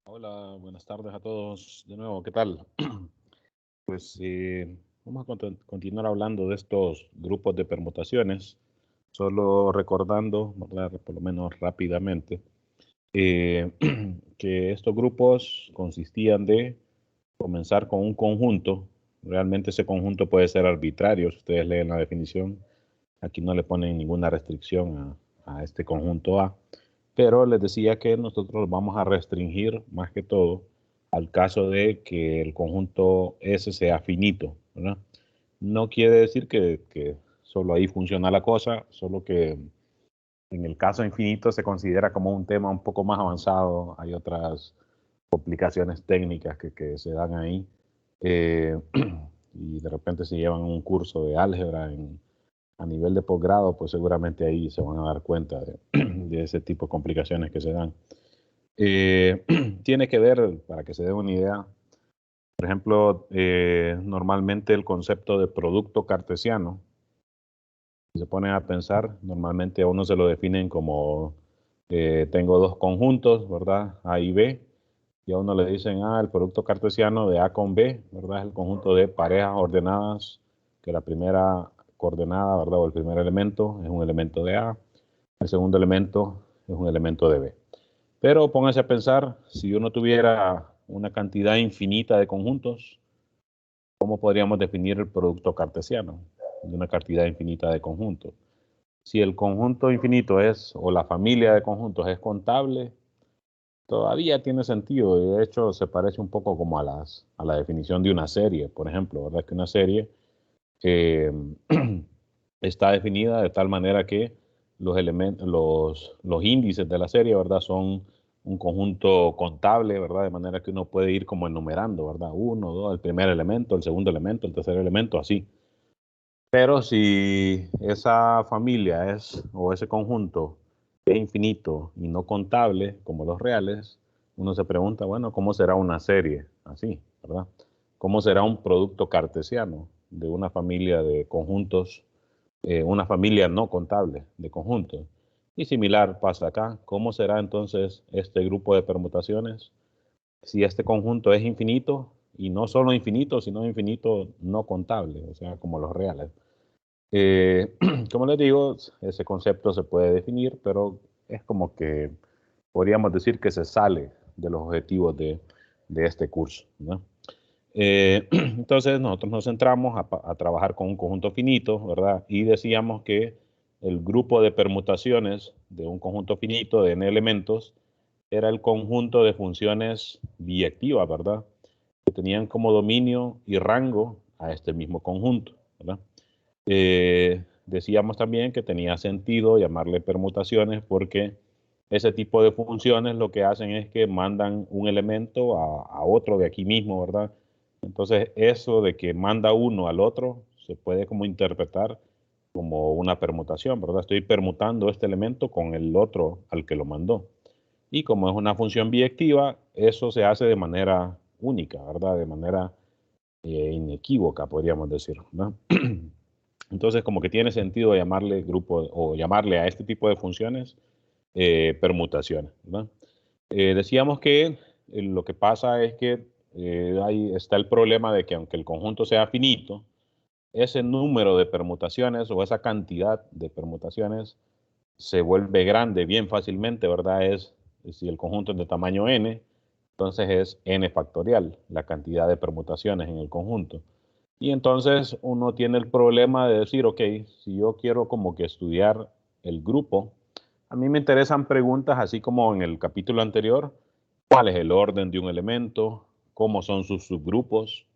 Hola, buenas tardes a todos de nuevo, ¿qué tal? Pues vamos a continuar hablando de estos grupos de permutaciones, solo recordando, ¿verdad? Por lo menos rápidamente, eh, que estos grupos consistían de comenzar con un conjunto. Realmente ese conjunto puede ser arbitrario, si ustedes leen la definición, aquí no le ponen ninguna restricción a este conjunto A, pero les decía que nosotros vamos a restringir más que todo al caso de que el conjunto S sea finito, ¿verdad? No quiere decir que solo ahí funciona la cosa, solo que en el caso infinito se considera como un tema un poco más avanzado, hay otras complicaciones técnicas que se dan ahí, eh, y de repente si llevan un curso de álgebra a nivel de posgrado, pues seguramente ahí se van a dar cuenta de ese tipo de complicaciones que se dan. Eh, Tiene que ver, para que se den una idea, por ejemplo, normalmente el concepto de producto cartesiano, si se ponen a pensar, normalmente a uno se lo definen como tengo dos conjuntos, ¿verdad? A y B, y a uno le dicen, el producto cartesiano de A con B, ¿verdad? Es el conjunto de parejas ordenadas, que la primera coordenada, ¿verdad? O el primer elemento es un elemento de A, el segundo elemento es un elemento de B. Pero pónganse a pensar, si uno tuviera una cantidad infinita de conjuntos, ¿cómo podríamos definir el producto cartesiano de una cantidad infinita de conjuntos? Si el conjunto infinito es, o la familia de conjuntos es contable, todavía tiene sentido. Y de hecho, se parece un poco como a la definición de una serie, por ejemplo, ¿verdad? Que una serie eh, está definida de tal manera que los elementos, los índices de la serie, ¿verdad? Son un conjunto contable, ¿verdad? De manera que uno puede ir como enumerando, ¿verdad? Uno, dos, el primer elemento, el segundo elemento, el tercer elemento, así. Pero si esa familia es, o ese conjunto es infinito y no contable, como los reales, uno se pregunta, bueno, ¿cómo será una serie así, verdad? ¿Cómo será un producto cartesiano de una familia de conjuntos, una familia no contable de conjuntos? Y similar pasa acá. ¿Cómo será entonces este grupo de permutaciones si este conjunto es infinito y no solo infinito, sino infinito no contable, o sea, como los reales? Eh, como les digo, ese concepto se puede definir, pero es como que podríamos decir que se sale de los objetivos de este curso, ¿no? Entonces nosotros nos centramos a trabajar con un conjunto finito, ¿verdad? Y decíamos que el grupo de permutaciones de un conjunto finito de n elementos era el conjunto de funciones biyectivas, ¿verdad? Que tenían como dominio y rango a este mismo conjunto, ¿verdad? Decíamos también que tenía sentido llamarle permutaciones porque ese tipo de funciones lo que hacen es que mandan un elemento a otro de aquí mismo, ¿verdad? Entonces eso de que manda uno al otro se puede como interpretar como una permutación, ¿verdad? Estoy permutando este elemento con el otro al que lo mandó. Y como es una función biyectiva, eso se hace de manera única, ¿verdad? De manera inequívoca, podríamos decir, ¿no? Entonces, como que tiene sentido llamarle grupo o llamarle a este tipo de funciones permutaciones, ¿verdad? Decíamos que lo que pasa es que ahí está el problema de que aunque el conjunto sea finito, ese número de permutaciones o esa cantidad de permutaciones se vuelve grande bien fácilmente, ¿verdad? Si el conjunto es de tamaño n, entonces es n factorial, la cantidad de permutaciones en el conjunto. Y entonces uno tiene el problema de decir, ok, si yo quiero como que estudiar el grupo, a mí me interesan preguntas así como en el capítulo anterior, cuál es el orden de un elemento, cómo son sus subgrupos,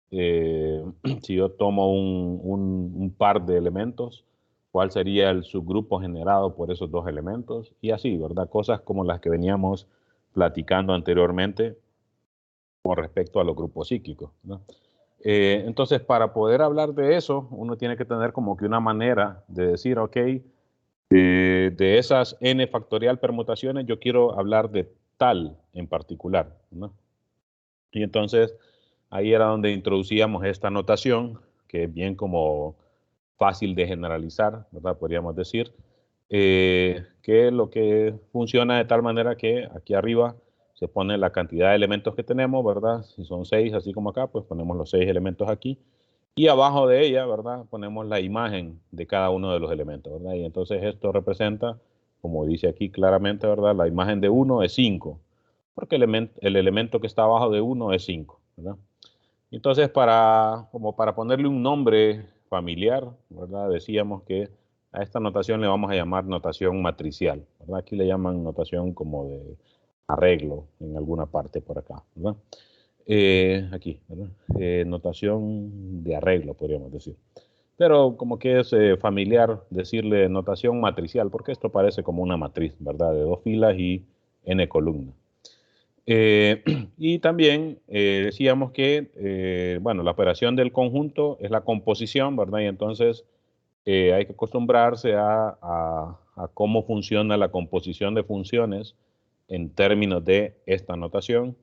eh, si yo tomo un par de elementos, cuál sería el subgrupo generado por esos dos elementos, y así, ¿verdad? Cosas como las que veníamos platicando anteriormente con respecto a los grupos cíclicos, ¿no? Entonces, para poder hablar de eso, uno tiene que tener como que una manera de decir, ok, de esas n factorial permutaciones, yo quiero hablar de tal en particular, ¿no? Y entonces, ahí era donde introducíamos esta notación, que es bien como fácil de generalizar, ¿verdad? Podríamos decir, que lo que funciona de tal manera que aquí arriba se pone la cantidad de elementos que tenemos, ¿verdad? Si son 6, así como acá, pues ponemos los 6 elementos aquí. Y abajo de ella, ¿verdad? Ponemos la imagen de cada uno de los elementos, ¿verdad? Y entonces esto representa, como dice aquí claramente, ¿verdad? La imagen de 1 es 5, porque el elemento que está abajo de 1 es 5, ¿verdad? Entonces, como para ponerle un nombre familiar, ¿verdad? Decíamos que a esta notación le vamos a llamar notación matricial, ¿verdad? Aquí le llaman notación como de arreglo en alguna parte por acá, ¿verdad? Aquí, ¿verdad? Notación de arreglo, podríamos decir. Pero como que es familiar decirle notación matricial, porque esto parece como una matriz, ¿verdad? De 2 filas y n columnas. Y también decíamos que, bueno, la operación del conjunto es la composición, ¿verdad? Y entonces hay que acostumbrarse a cómo funciona la composición de funciones en términos de esta notación.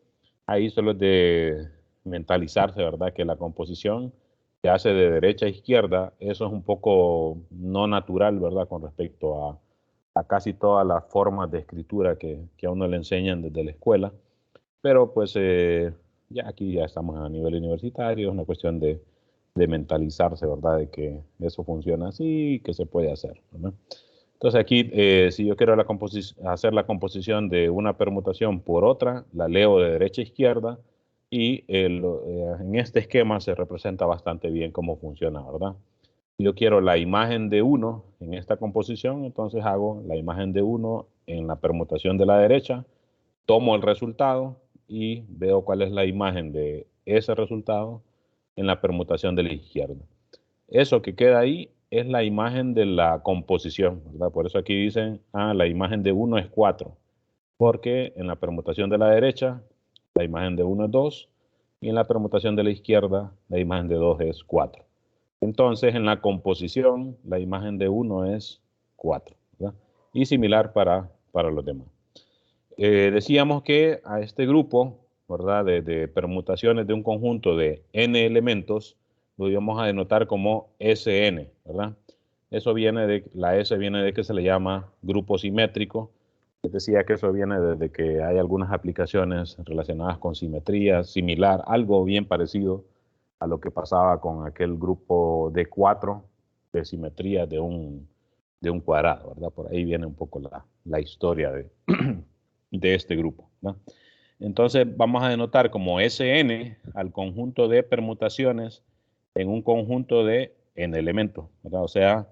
Ahí solo es de mentalizarse, ¿verdad? Que la composición se hace de derecha a izquierda. Eso es un poco no natural, ¿verdad? Con respecto a casi todas las formas de escritura que a uno le enseñan desde la escuela. Pero pues ya aquí ya estamos a nivel universitario, es una cuestión de mentalizarse, ¿verdad? De que eso funciona así, que se puede hacer, ¿verdad? Entonces aquí, si yo quiero hacer la composición de una permutación por otra, la leo de derecha a izquierda y en este esquema se representa bastante bien cómo funciona, ¿verdad? Si yo quiero la imagen de 1 en esta composición, entonces hago la imagen de 1 en la permutación de la derecha, tomo el resultado y veo cuál es la imagen de ese resultado en la permutación de la izquierda. Eso que queda ahí es la imagen de la composición, ¿verdad? Por eso aquí dicen, la imagen de 1 es 4, porque en la permutación de la derecha, la imagen de 1 es 2, y en la permutación de la izquierda, la imagen de 2 es 4. Entonces, en la composición, la imagen de 1 es 4, ¿verdad? Y similar para los demás. Decíamos que a este grupo, ¿verdad? De permutaciones de un conjunto de n elementos, lo íbamos a denotar como Sn, ¿verdad? Eso viene la S viene de que se le llama grupo simétrico. Les decía que eso viene desde que hay algunas aplicaciones relacionadas con simetría, similar, algo bien parecido a lo que pasaba con aquel grupo de 4 de simetría de un cuadrado, ¿verdad? Por ahí viene un poco la historia de este grupo, ¿no? Entonces vamos a denotar como Sn al conjunto de permutaciones en un conjunto de n elementos, ¿verdad? O sea,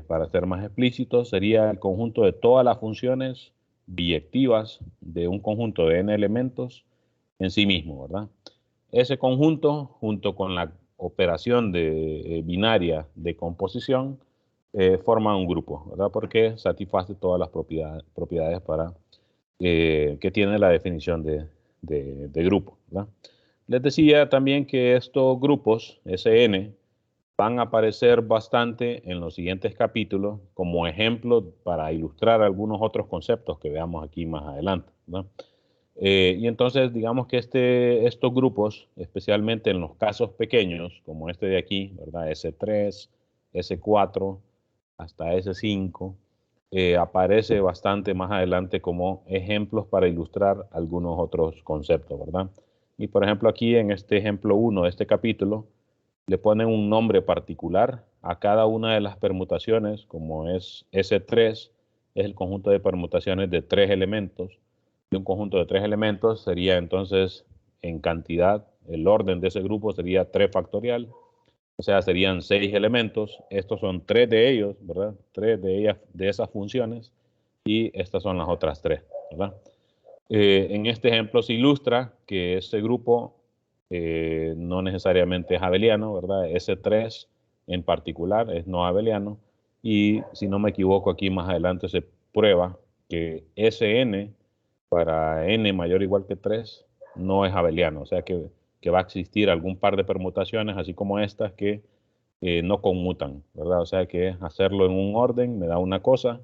para ser más explícito, sería el conjunto de todas las funciones biyectivas de un conjunto de n elementos en sí mismo, ¿verdad? Ese conjunto, junto con la operación binaria de composición, forma un grupo, ¿verdad? Porque satisface todas las propiedades que tiene la definición de grupo, ¿verdad? Les decía también que estos grupos, Sn, van a aparecer bastante en los siguientes capítulos como ejemplos para ilustrar algunos otros conceptos que veamos aquí más adelante, ¿verdad? Y entonces, digamos que estos grupos, especialmente en los casos pequeños, como este de aquí, ¿verdad? S3, S4, hasta S5, aparece bastante más adelante como ejemplos para ilustrar algunos otros conceptos, ¿verdad? Y por ejemplo, aquí en este ejemplo 1 de este capítulo, le ponen un nombre particular a cada una de las permutaciones, como es S3, es el conjunto de permutaciones de 3 elementos. De un conjunto de 3 elementos sería entonces en cantidad, el orden de ese grupo sería 3 factorial, o sea, serían 6 elementos. Estos son 3 de ellos, ¿verdad? 3 de ellas, de esas funciones, y estas son las otras 3, ¿verdad? En este ejemplo se ilustra que este grupo no necesariamente es abeliano, ¿verdad? S3 en particular es no abeliano, y si no me equivoco aquí más adelante se prueba que Sn para n mayor o igual que 3 no es abeliano, o sea que va a existir algún par de permutaciones, así como estas, que no conmutan, ¿verdad? O sea que hacerlo en un orden me da una cosa,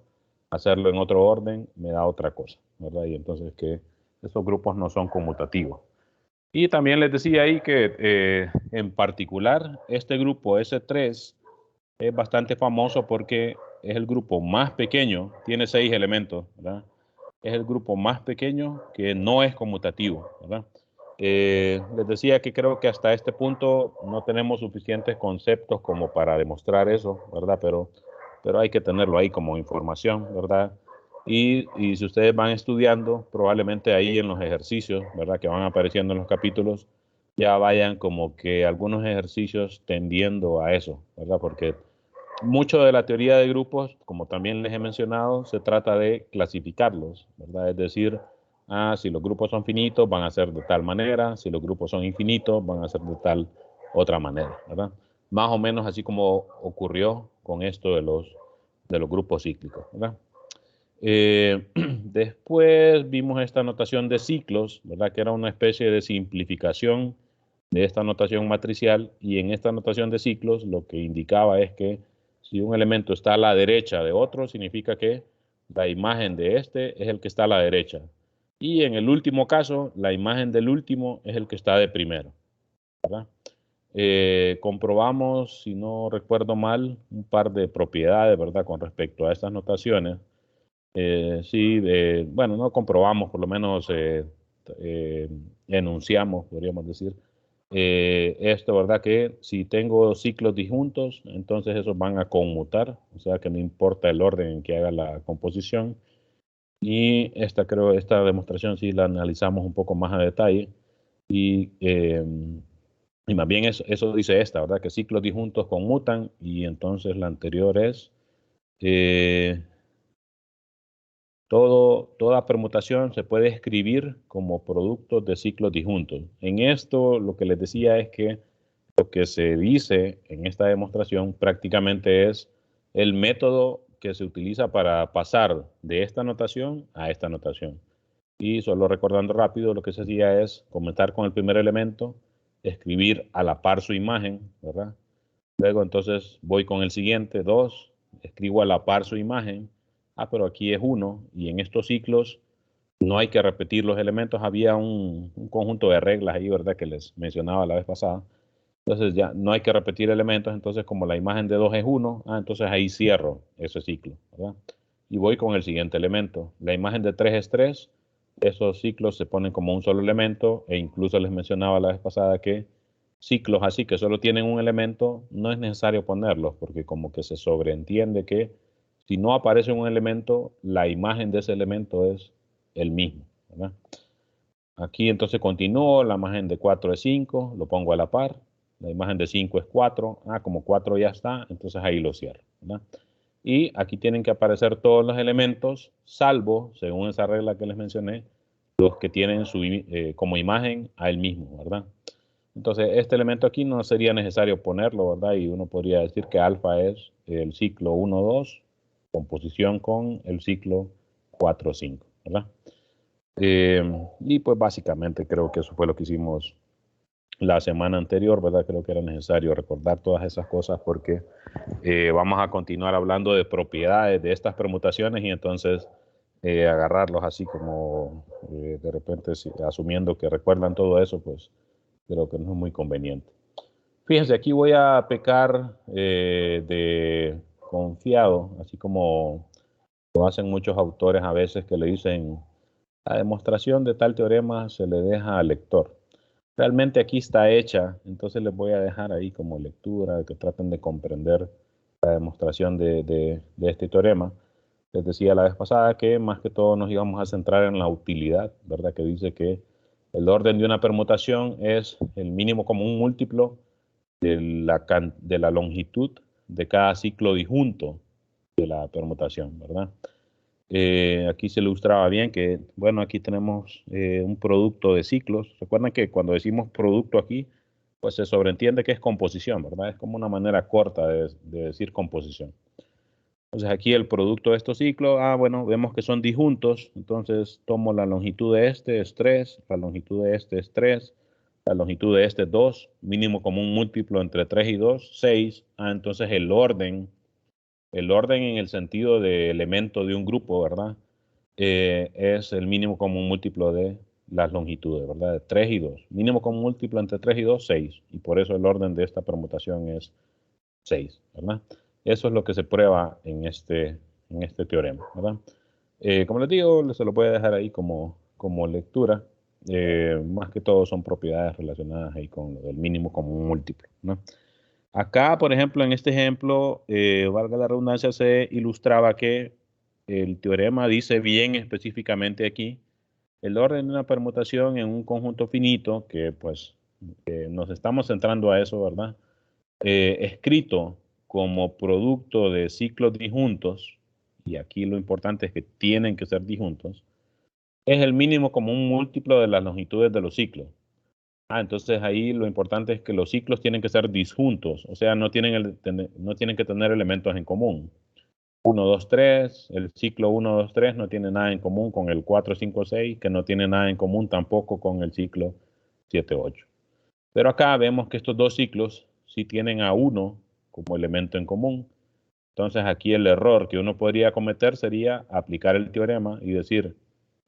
hacerlo en otro orden me da otra cosa, ¿verdad? Y entonces que estos grupos no son conmutativos. Y también les decía ahí que en particular este grupo S3 es bastante famoso porque es el grupo más pequeño, tiene 6 elementos, ¿verdad? es el grupo más pequeño que no es conmutativo, ¿verdad? Les decía que creo que hasta este punto no tenemos suficientes conceptos como para demostrar eso, ¿verdad? Pero hay que tenerlo ahí como información, ¿verdad? Y si ustedes van estudiando, probablemente ahí en los ejercicios, ¿verdad? Que van apareciendo en los capítulos, ya vayan como que algunos ejercicios tendiendo a eso, ¿verdad? Porque mucho de la teoría de grupos, como también les he mencionado, se trata de clasificarlos, ¿verdad? Es decir, si los grupos son finitos, van a ser de tal manera, si los grupos son infinitos, van a ser de tal otra manera, ¿verdad? Más o menos así como ocurrió con esto de los grupos cíclicos, ¿verdad? Después vimos esta notación de ciclos, ¿verdad? Que era una especie de simplificación de esta notación matricial, y en esta notación de ciclos lo que indicaba es que si un elemento está a la derecha de otro, significa que la imagen de este es el que está a la derecha. Y en el último caso, la imagen del último es el que está de primero, ¿verdad? Comprobamos, si no recuerdo mal, un par de propiedades, ¿verdad? Con respecto a estas notaciones. Sí, bueno, no comprobamos, por lo menos enunciamos, podríamos decir, esto, ¿verdad? Que si tengo ciclos disjuntos, entonces esos van a conmutar, o sea que no importa el orden en que haga la composición. Y esta demostración sí la analizamos un poco más a detalle. Y más bien eso dice esta, ¿verdad? Que ciclos disjuntos conmutan, y entonces la anterior es... eh, toda permutación se puede escribir como productos de ciclos disjuntos. En esto lo que les decía es que lo que se dice en esta demostración prácticamente es el método que se utiliza para pasar de esta notación a esta notación. Y solo recordando rápido, lo que se hacía es comenzar con el primer elemento, escribir a la par su imagen, ¿verdad? Luego entonces voy con el siguiente, 2, escribo a la par su imagen. Pero aquí es 1, y en estos ciclos no hay que repetir los elementos. Había un conjunto de reglas ahí, ¿verdad? Que les mencionaba la vez pasada. Entonces ya no hay que repetir elementos. Entonces como la imagen de 2 es 1, entonces ahí cierro ese ciclo, ¿verdad? Y voy con el siguiente elemento. La imagen de 3 es 3. Esos ciclos se ponen como un solo elemento, e incluso les mencionaba la vez pasada que ciclos así que solo tienen un elemento, no es necesario ponerlos, porque como que se sobreentiende que si no aparece un elemento, la imagen de ese elemento es el mismo, ¿verdad? Aquí entonces continúo, la imagen de 4 es 5, lo pongo a la par, la imagen de 5 es 4, como 4 ya está, entonces ahí lo cierro, ¿verdad? Y aquí tienen que aparecer todos los elementos, salvo, según esa regla que les mencioné, los que tienen como imagen a él mismo, ¿verdad? Entonces, este elemento aquí no sería necesario ponerlo, ¿verdad? Y uno podría decir que alfa es el ciclo 1-2, composición con el ciclo 4-5, ¿verdad? Y pues básicamente creo que eso fue lo que hicimos la semana anterior, ¿verdad? Creo que era necesario recordar todas esas cosas porque vamos a continuar hablando de propiedades de estas permutaciones, y entonces agarrarlos así como de repente, asumiendo que recuerdan todo eso, pues creo que no es muy conveniente. Fíjense, aquí voy a pecar de confiado, así como lo hacen muchos autores a veces, que le dicen: la demostración de tal teorema se le deja al lector. Realmente aquí está hecha, entonces les voy a dejar ahí como lectura, que traten de comprender la demostración de este teorema. Les decía la vez pasada que más que todo nos íbamos a centrar en la utilidad, ¿verdad? Que dice que el orden de una permutación es el mínimo común múltiplo de la longitud de cada ciclo disjunto de la permutación, ¿verdad? Aquí se ilustraba bien que, bueno, aquí tenemos un producto de ciclos. Recuerden que cuando decimos producto aquí, pues se sobreentiende que es composición, ¿verdad? Es como una manera corta de decir composición. Entonces aquí el producto de estos ciclos, bueno, vemos que son disjuntos, entonces tomo la longitud de este es 3, la longitud de este es 3, la longitud de este es 2, mínimo común múltiplo entre 3 y 2, 6. Entonces el orden en el sentido de elemento de un grupo, ¿verdad? Es el mínimo común múltiplo de las longitudes, ¿verdad? De 3 y 2. Mínimo común múltiplo entre 3 y 2, 6. Y por eso el orden de esta permutación es 6, ¿verdad? Eso es lo que se prueba en este teorema, ¿verdad? Como les digo, se lo voy a dejar ahí como lectura. Más que todo son propiedades relacionadas ahí con lo del mínimo común múltiplo, ¿no? Acá, por ejemplo, en este ejemplo, valga la redundancia, se ilustraba que el teorema dice bien específicamente aquí el orden de una permutación en un conjunto finito, que pues nos estamos centrando a eso, ¿verdad? Escrito como producto de ciclos disjuntos, y aquí lo importante es que tienen que ser disjuntos, es el mínimo común múltiplo de las longitudes de los ciclos. Entonces ahí lo importante es que los ciclos tienen que ser disjuntos, o sea, no tienen que tener elementos en común. 1, 2, 3, el ciclo 1, 2, 3 no tiene nada en común con el 4, 5, 6, que no tiene nada en común tampoco con el ciclo 7, 8. Pero acá vemos que estos dos ciclos sí tienen a 1 como elemento en común. Entonces aquí el error que uno podría cometer sería aplicar el teorema y decir,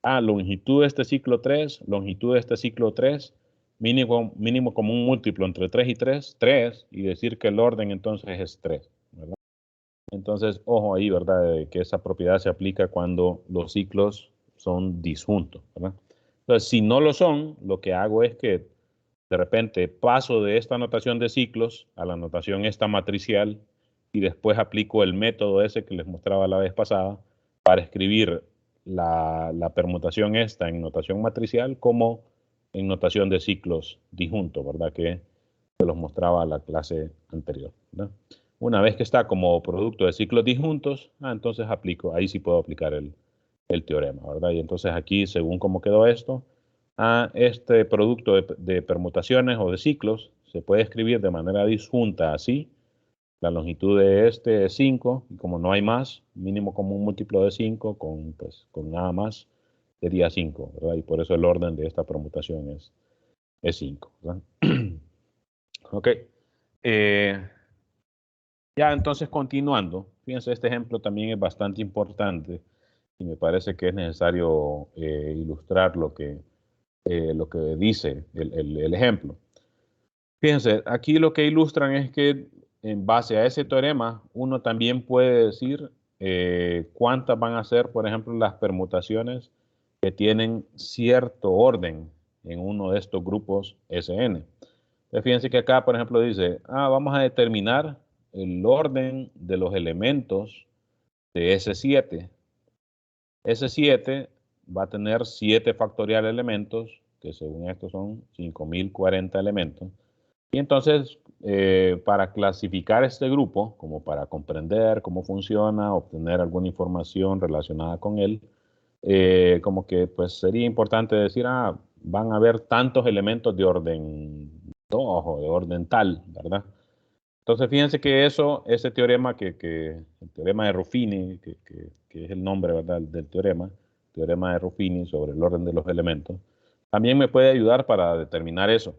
longitud de este ciclo 3, longitud de este ciclo 3, mínimo común múltiplo entre 3 y 3, 3, y decir que el orden entonces es 3, ¿verdad? Entonces, ojo ahí, ¿verdad? Que esa propiedad se aplica cuando los ciclos son disjuntos, ¿verdad? Entonces, si no lo son, lo que hago es que de repente paso de esta notación de ciclos a la notación esta matricial y después aplico el método ese que les mostraba la vez pasada para escribir la permutación esta en notación matricial como en notación de ciclos disjuntos, ¿verdad? Que se los mostraba la clase anterior, ¿verdad? Una vez que está como producto de ciclos disjuntos, entonces ahí sí puedo aplicar el teorema, ¿verdad? Y entonces aquí, según cómo quedó esto, este producto de permutaciones o de ciclos se puede escribir de manera disjunta así. La longitud de este es 5, y como no hay más, mínimo común múltiplo de 5, con nada más, sería 5, ¿verdad? Y por eso el orden de esta permutación es 5, ¿verdad? Ok. Ya entonces continuando, fíjense, este ejemplo también es bastante importante y me parece que es necesario ilustrar lo que dice el ejemplo. Fíjense, aquí lo que ilustran es que en base a ese teorema, uno también puede decir cuántas van a ser, por ejemplo, las permutaciones que tienen cierto orden en uno de estos grupos Sn. Entonces, fíjense que acá, por ejemplo, dice, vamos a determinar el orden de los elementos de S7. S7 va a tener 7 factorial elementos, que según esto son 5040 elementos. Y entonces, para clasificar este grupo, como para comprender cómo funciona, obtener alguna información relacionada con él, como que pues sería importante decir, van a haber tantos elementos de orden 2 o de orden tal, ¿verdad? Entonces, fíjense que ese teorema el teorema de Ruffini, que es el nombre, ¿verdad?, del teorema de Ruffini sobre el orden de los elementos, también me puede ayudar para determinar eso.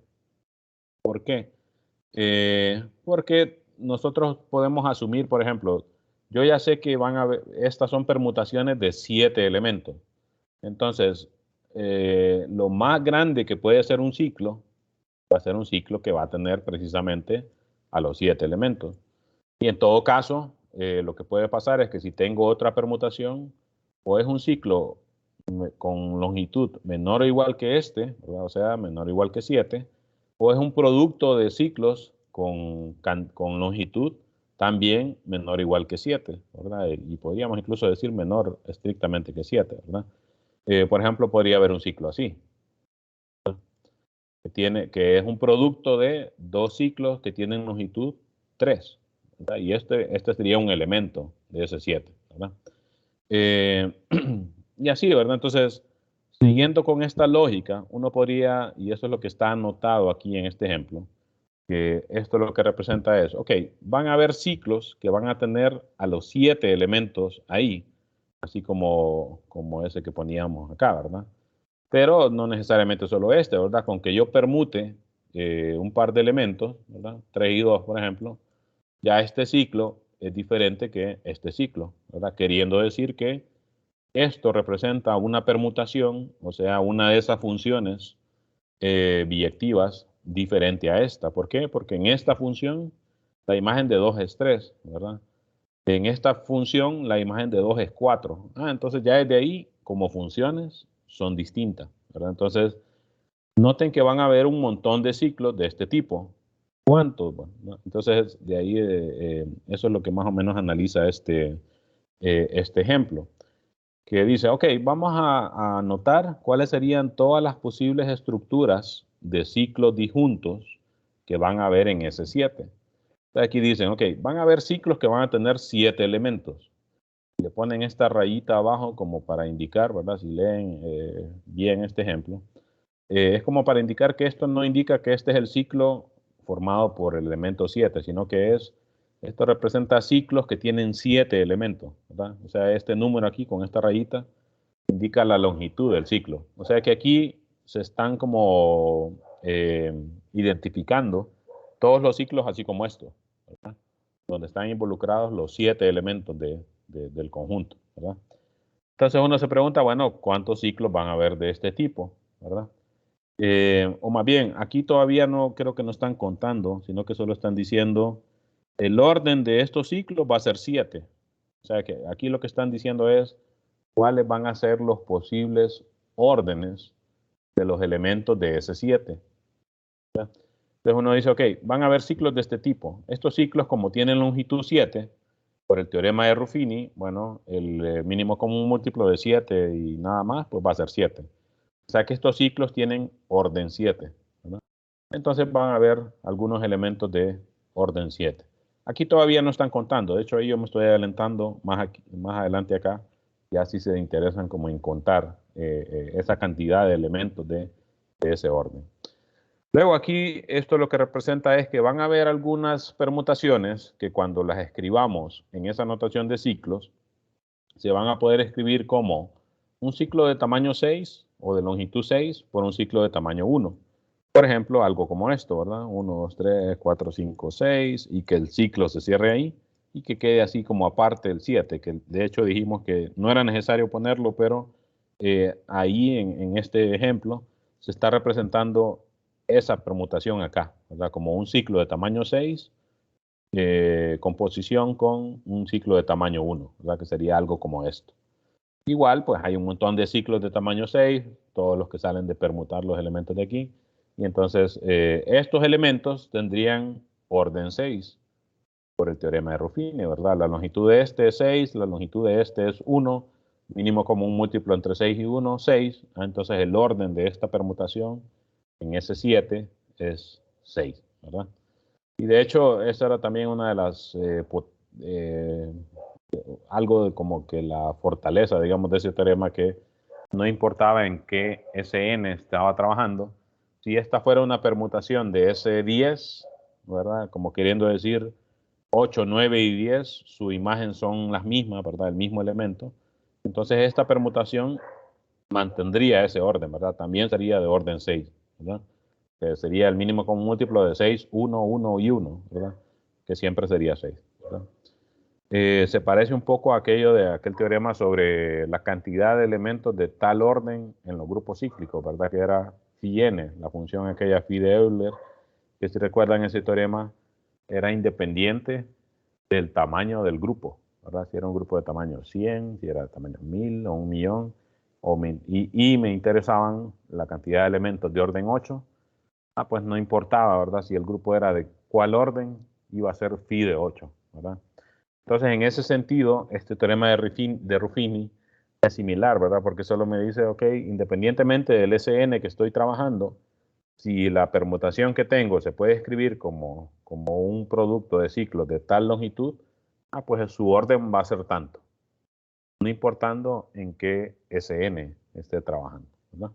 ¿Por qué? Porque nosotros podemos asumir, por ejemplo, yo ya sé que estas son permutaciones de 7 elementos. Entonces, lo más grande que puede ser un ciclo, va a ser un ciclo que va a tener precisamente a los 7 elementos. Y en todo caso, lo que puede pasar es que si tengo otra permutación, o es un ciclo con longitud menor o igual que este, ¿verdad? O sea, menor o igual que 7, o es un producto de ciclos con longitud también menor o igual que 7, ¿verdad? Y podríamos incluso decir menor estrictamente que 7, ¿verdad? Por ejemplo, podría haber un ciclo así, que es un producto de dos ciclos que tienen longitud 3, ¿verdad? Y este sería un elemento de ese 7, ¿verdad? Y así, ¿verdad? Entonces, siguiendo con esta lógica, uno podría, y eso es lo que está anotado aquí en este ejemplo, que esto lo que representa es, ok, van a haber ciclos que van a tener a los 7 elementos ahí, así como ese que poníamos acá, ¿verdad? Pero no necesariamente solo este, ¿verdad? Con que yo permute un par de elementos, ¿verdad? 3 y 2, por ejemplo, ya este ciclo es diferente que este ciclo, ¿verdad? Queriendo decir que esto representa una permutación, o sea, una de esas funciones biyectivas diferente a esta. ¿Por qué? Porque en esta función la imagen de 2 es 3, ¿verdad? En esta función, la imagen de 2 es 4. Entonces ya desde ahí, como funciones, son distintas, ¿verdad? Entonces, noten que van a haber un montón de ciclos de este tipo. ¿Cuántos? Bueno, ¿no? Entonces, de ahí, eso es lo que más o menos analiza este ejemplo, que dice, ok, vamos a anotar cuáles serían todas las posibles estructuras de ciclos disjuntos que van a haber en S7. Aquí dicen, ok, van a haber ciclos que van a tener 7 elementos. Le ponen esta rayita abajo como para indicar, ¿verdad? Si leen bien este ejemplo, es como para indicar que esto no indica que este es el ciclo formado por el elemento 7, sino que esto representa ciclos que tienen 7 elementos, ¿verdad? O sea, este número aquí con esta rayita indica la longitud del ciclo. O sea que aquí se están como identificando todos los ciclos así como esto, ¿verdad? Donde están involucrados los 7 elementos del conjunto, ¿verdad? Entonces uno se pregunta, bueno, ¿cuántos ciclos van a haber de este tipo, ¿verdad? O más bien, aquí todavía no creo que no están contando, sino que solo están diciendo el orden de estos ciclos va a ser 7. O sea que aquí lo que están diciendo es cuáles van a ser los posibles órdenes de los elementos de ese 7. Entonces uno dice, ok, van a haber ciclos de este tipo. Estos ciclos, como tienen longitud 7, por el teorema de Ruffini, bueno, el mínimo común múltiplo de 7 y nada más, pues va a ser 7. O sea que estos ciclos tienen orden 7, ¿verdad? Entonces van a haber algunos elementos de orden 7. Aquí todavía no están contando. De hecho, ahí yo me estoy adelantando más adelante acá. Ya si se interesan como en contar esa cantidad de elementos de ese orden. Luego aquí esto lo que representa es que van a haber algunas permutaciones que cuando las escribamos en esa notación de ciclos, se van a poder escribir como un ciclo de tamaño 6 o de longitud 6 por un ciclo de tamaño 1. Por ejemplo, algo como esto, ¿verdad? 1, 2, 3, 4, 5, 6 y que el ciclo se cierre ahí y que quede así como aparte el 7, que de hecho dijimos que no era necesario ponerlo, pero ahí en este ejemplo se está representando esa permutación acá, ¿verdad? Como un ciclo de tamaño 6 composición con un ciclo de tamaño 1, ¿verdad? Que sería algo como esto. Igual, pues hay un montón de ciclos de tamaño 6, todos los que salen de permutar los elementos de aquí. Y entonces, estos elementos tendrían orden 6 por el teorema de Ruffini, ¿verdad? La longitud de este es 6, la longitud de este es 1, mínimo común múltiplo entre 6 y 1, 6. Entonces, el orden de esta permutación en S7 es 6, ¿verdad? Y de hecho, esa era también una de las, algo de como que la fortaleza, digamos, de ese teorema, que no importaba en qué SN estaba trabajando, si esta fuera una permutación de S10, ¿verdad? Como queriendo decir 8, 9 y 10, su imagen son las mismas, ¿verdad? El mismo elemento. Entonces esta permutación mantendría ese orden, ¿verdad? También sería de orden 6, ¿verdad? Que sería el mínimo común múltiplo de 6, 1, 1 y 1, ¿verdad? Que siempre sería 6, ¿verdad? Se parece un poco a aquello de aquel teorema sobre la cantidad de elementos de tal orden en los grupos cíclicos, ¿verdad? Que era phi n, la función aquella phi de Euler, que si recuerdan ese teorema era independiente del tamaño del grupo, ¿verdad? Si era un grupo de tamaño 100, si era de tamaño 1000 o 1.000.000, y me interesaban la cantidad de elementos de orden 8, pues no importaba, ¿verdad? Si el grupo era de cuál orden, iba a ser phi de 8, ¿verdad? Entonces, en ese sentido, este teorema de Ruffini es similar, ¿verdad? Porque solo me dice, ok, independientemente del SN que estoy trabajando, si la permutación que tengo se puede escribir como un producto de ciclos de tal longitud, pues su orden va a ser tanto, no importando en qué SN esté trabajando, ¿verdad?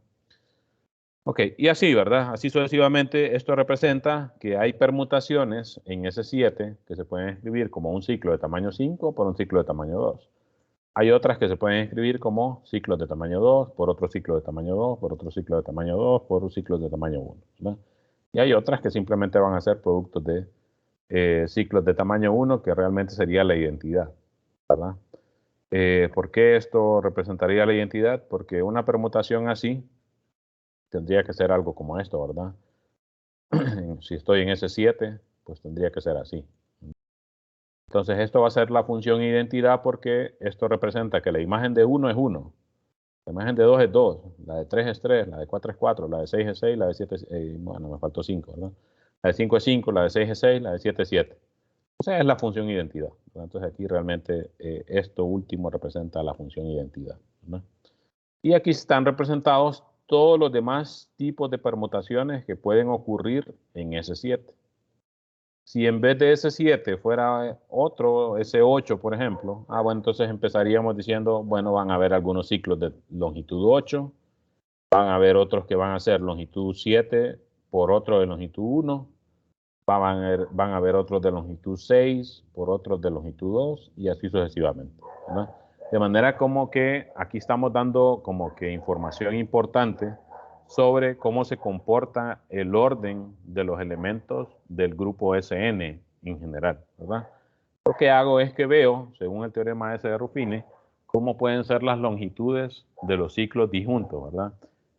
Ok, y así, ¿verdad? Así sucesivamente, esto representa que hay permutaciones en S7 que se pueden escribir como un ciclo de tamaño 5 por un ciclo de tamaño 2. Hay otras que se pueden escribir como ciclos de tamaño 2 por otro ciclo de tamaño 2 por otro ciclo de tamaño 2 por un ciclo de tamaño 1, ¿verdad? Y hay otras que simplemente van a ser productos de ciclos de tamaño 1, que realmente sería la identidad, ¿verdad? ¿Por qué esto representaría la identidad? Porque una permutación así tendría que ser algo como esto, ¿verdad? Si estoy en S7, pues tendría que ser así. Entonces esto va a ser la función identidad porque esto representa que la imagen de 1 es 1, la imagen de 2 es 2, la de 3 es 3, la de 4 es 4, la de 6 es 6, la de 7 es, bueno, me faltó 5, ¿verdad? La de 5 es 5, la de 6 es 6, la de 7 es 7. Esa es la función identidad, ¿verdad? Entonces aquí realmente esto último representa la función identidad, ¿verdad? Y aquí están representados todos los demás tipos de permutaciones que pueden ocurrir en S7. Si en vez de S7 fuera otro, S8, por ejemplo, bueno, entonces empezaríamos diciendo, bueno, van a haber algunos ciclos de longitud 8, van a haber otros que van a ser longitud 7 por otro de longitud 1, van a haber otros de longitud 6 por otros de longitud 2 y así sucesivamente, ¿verdad? De manera como que aquí estamos dando como que información importante sobre cómo se comporta el orden de los elementos del grupo SN en general, ¿verdad? Lo que hago es que veo, según el teorema S de Ruffini, cómo pueden ser las longitudes de los ciclos disjuntos, ¿verdad?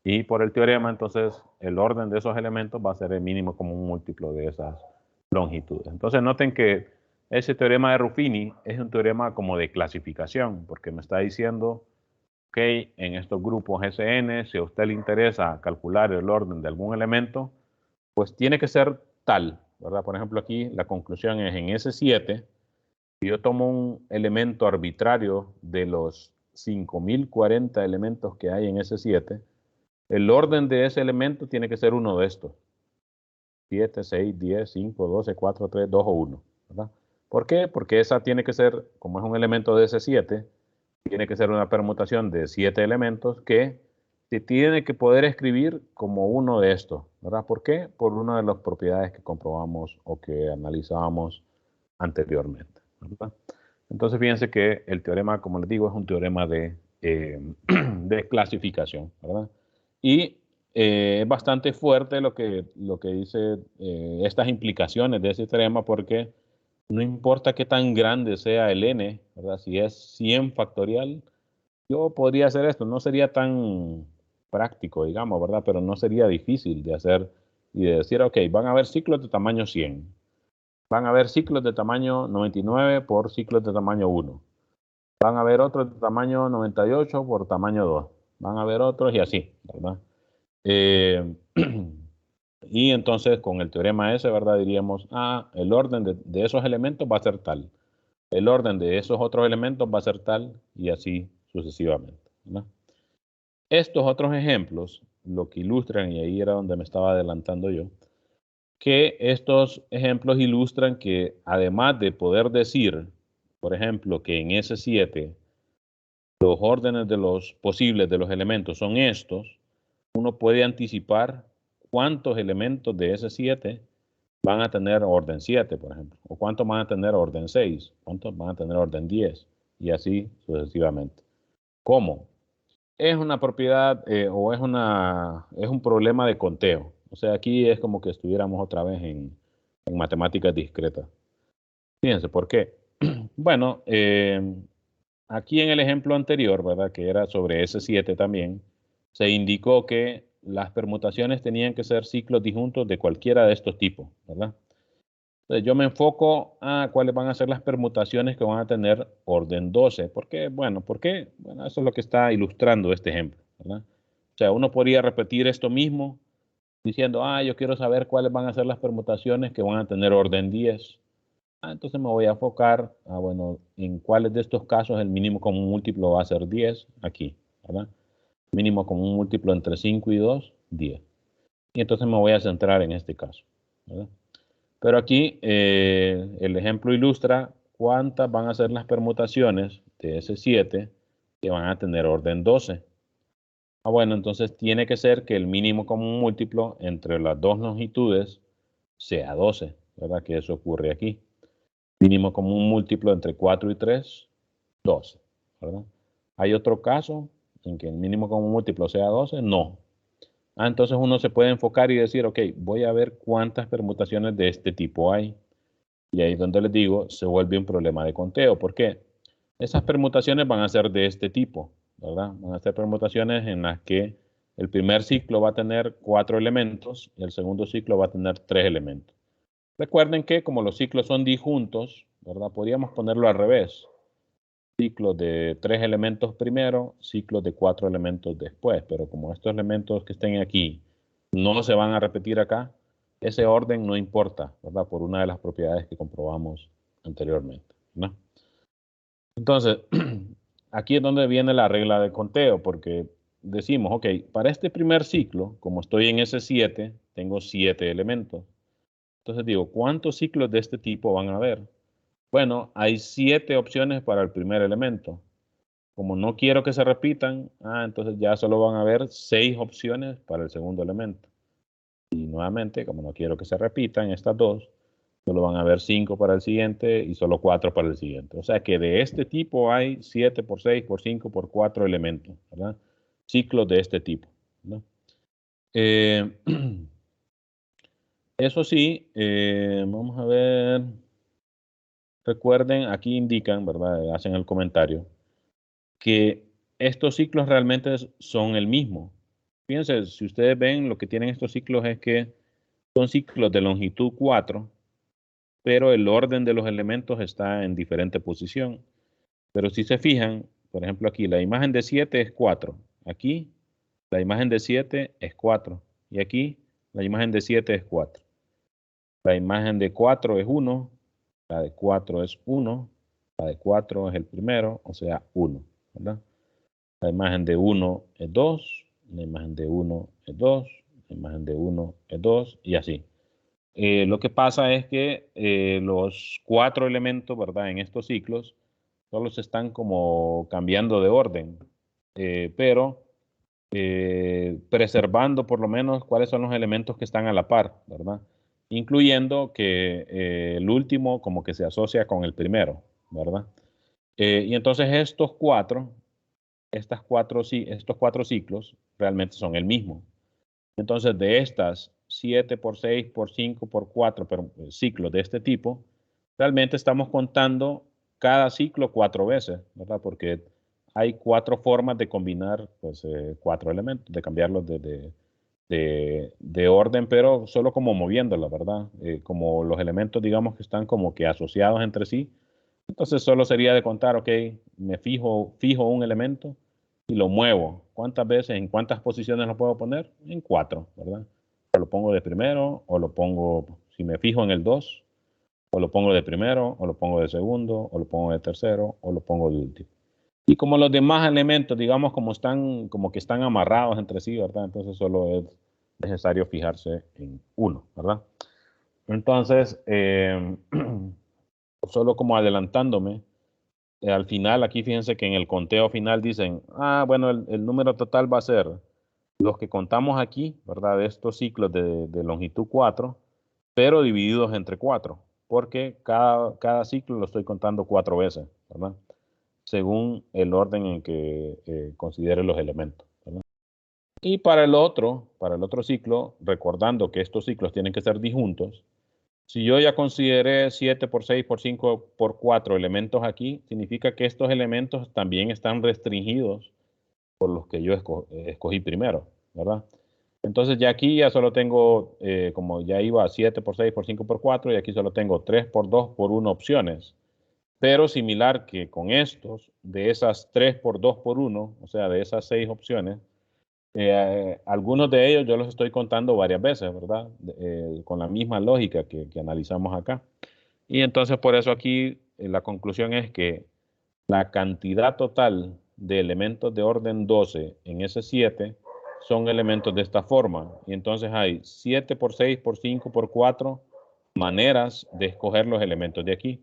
Y por el teorema, entonces, el orden de esos elementos va a ser el mínimo común múltiplo de esas longitudes. Entonces, noten que ese teorema de Ruffini es un teorema como de clasificación, porque me está diciendo que en estos grupos SN, si a usted le interesa calcular el orden de algún elemento, pues tiene que ser tal, ¿verdad? Por ejemplo, aquí la conclusión es en S7, si yo tomo un elemento arbitrario de los 5040 elementos que hay en S7, el orden de ese elemento tiene que ser uno de estos. 7, 6, 10, 5, 12, 4, 3, 2 o 1, ¿verdad? ¿Por qué? Porque esa tiene que ser, como es un elemento de S7, tiene que ser una permutación de 7 elementos que se tiene que poder escribir como uno de estos, ¿verdad? ¿Por qué? Por una de las propiedades que comprobamos o que analizábamos anteriormente, ¿verdad? Entonces fíjense que el teorema, como les digo, es un teorema de clasificación, ¿verdad? Y es bastante fuerte lo que dice estas implicaciones de ese teorema porque no importa qué tan grande sea el n, ¿verdad? Si es 100 factorial, yo podría hacer esto. No sería tan práctico, digamos, ¿verdad? Pero no sería difícil de hacer y de decir, ok, van a haber ciclos de tamaño 100. Van a haber ciclos de tamaño 99 por ciclos de tamaño 1. Van a haber otros de tamaño 98 por tamaño 2. Van a haber otros y así, ¿verdad? Y entonces con el teorema ese, ¿verdad? Diríamos, el orden de esos elementos va a ser tal. El orden de esos otros elementos va a ser tal y así sucesivamente, ¿verdad? Estos otros ejemplos, lo que ilustran, y ahí era donde me estaba adelantando yo, que estos ejemplos ilustran que además de poder decir, por ejemplo, que en S7 los órdenes de los posibles de los elementos son estos, uno puede anticipar cuántos elementos de S7 van a tener orden 7, por ejemplo, o cuántos van a tener orden 6, cuántos van a tener orden 10, y así sucesivamente. ¿Cómo? Es una propiedad o es un problema de conteo. O sea, aquí es como que estuviéramos otra vez en matemáticas discretas. Fíjense, ¿por qué? Bueno, aquí en el ejemplo anterior, ¿verdad? Que era sobre S7 también, se indicó que las permutaciones tenían que ser ciclos disjuntos de cualquiera de estos tipos, ¿verdad? Entonces yo me enfoco a cuáles van a ser las permutaciones que van a tener orden 12. ¿Por qué? Bueno, Bueno, eso es lo que está ilustrando este ejemplo, ¿verdad? O sea, uno podría repetir esto mismo diciendo, yo quiero saber cuáles van a ser las permutaciones que van a tener orden 10. Entonces me voy a enfocar, bueno, en cuáles de estos casos el mínimo común múltiplo va a ser 10, aquí, ¿verdad? Mínimo común múltiplo entre 5 y 2, 10. Y entonces me voy a centrar en este caso, ¿verdad? Pero aquí el ejemplo ilustra cuántas van a ser las permutaciones de S7 que van a tener orden 12. Bueno, entonces tiene que ser que el mínimo común múltiplo entre las dos longitudes sea 12, ¿verdad? Que eso ocurre aquí. Mínimo común múltiplo entre 4 y 3, 12, ¿verdad? ¿Hay otro caso en que el mínimo común múltiplo sea 12? No. Entonces uno se puede enfocar y decir, ok, voy a ver cuántas permutaciones de este tipo hay. Y ahí es donde les digo, se vuelve un problema de conteo. ¿Por qué? Esas permutaciones van a ser de este tipo, ¿verdad? Van a ser permutaciones en las que el primer ciclo va a tener 4 elementos y el segundo ciclo va a tener 3 elementos. Recuerden que como los ciclos son disjuntos, ¿verdad? Podríamos ponerlo al revés. Ciclos de 3 elementos primero, ciclos de 4 elementos después. Pero como estos elementos que estén aquí no se van a repetir acá, ese orden no importa, ¿verdad? Por una de las propiedades que comprobamos anteriormente, ¿no? Entonces, aquí es donde viene la regla de conteo, porque decimos, ok, para este primer ciclo, como estoy en S7, tengo 7 elementos. Entonces digo, ¿cuántos ciclos de este tipo van a haber? Bueno, hay 7 opciones para el primer elemento. Como no quiero que se repitan, entonces ya solo van a haber 6 opciones para el segundo elemento. Y nuevamente, como no quiero que se repitan estas dos, solo van a haber 5 para el siguiente y solo 4 para el siguiente. O sea que de este tipo hay 7 por 6 por 5 por 4 elementos, ¿verdad? Ciclos de este tipo, ¿no? Eso sí, vamos a ver. Recuerden, aquí indican, ¿verdad? Hacen el comentario, que estos ciclos realmente son el mismo. Fíjense, si ustedes ven, lo que tienen estos ciclos es que son ciclos de longitud 4, pero el orden de los elementos está en diferente posición. Pero si se fijan, por ejemplo aquí, la imagen de 7 es 4. Aquí, la imagen de 7 es 4. Y aquí, la imagen de 7 es 4. La imagen de 4 es 1. La de 4 es 1. La de 4 es el primero, o sea, 1. ¿Verdad? La imagen de 1 es 2. La imagen de 1 es 2. La imagen de 1 es 2. Y así. Lo que pasa es que los 4 elementos, ¿verdad? En estos ciclos, solo se están como cambiando de orden, pero preservando por lo menos cuáles son los elementos que están a la par, ¿verdad? Incluyendo que el último como que se asocia con el primero, ¿verdad? Y entonces estos cuatro ciclos realmente son el mismo. Entonces, de estas 7 por 6 por 5 por 4 ciclos de este tipo, realmente estamos contando cada ciclo 4 veces, ¿verdad? Porque hay 4 formas de combinar pues, 4 elementos, de cambiarlos de orden, pero solo como moviéndolos, ¿verdad? Como los elementos, digamos, que están como que asociados entre sí. Entonces, solo sería de contar, ok, me fijo un elemento y lo muevo. ¿Cuántas veces, en cuántas posiciones lo puedo poner? En 4, ¿verdad? O lo pongo de primero, o lo pongo, si me fijo en el 2, o lo pongo de primero, o lo pongo de segundo, o lo pongo de tercero, o lo pongo de último. Y como los demás elementos, digamos, como que están amarrados entre sí, ¿verdad? Entonces solo es necesario fijarse en uno, ¿verdad? Entonces, solo como adelantándome, al final, aquí fíjense que en el conteo final dicen, bueno, el número total va a ser los que contamos aquí, ¿verdad? De estos ciclos de longitud 4, pero divididos entre 4, porque cada ciclo lo estoy contando 4 veces, ¿verdad? Según el orden en que considere los elementos, ¿verdad? Y para el otro ciclo, recordando que estos ciclos tienen que ser disjuntos, si yo ya consideré 7 por 6 por 5 por 4 elementos aquí, significa que estos elementos también están restringidos por los que yo escogí primero, ¿verdad? Entonces ya aquí ya solo tengo, como ya iba 7 por 6 por 5 por 4, y aquí solo tengo 3 por 2 por 1 opciones. Pero similar que con estos, de esas 3 por 2 por 1, o sea, de esas 6 opciones, algunos de ellos yo los estoy contando varias veces, ¿verdad? Con la misma lógica que analizamos acá. Y entonces por eso aquí la conclusión es que la cantidad total de elementos de orden 12 en S7 son elementos de esta forma. Y entonces hay 7 por 6 por 5 por 4 maneras de escoger los elementos de aquí.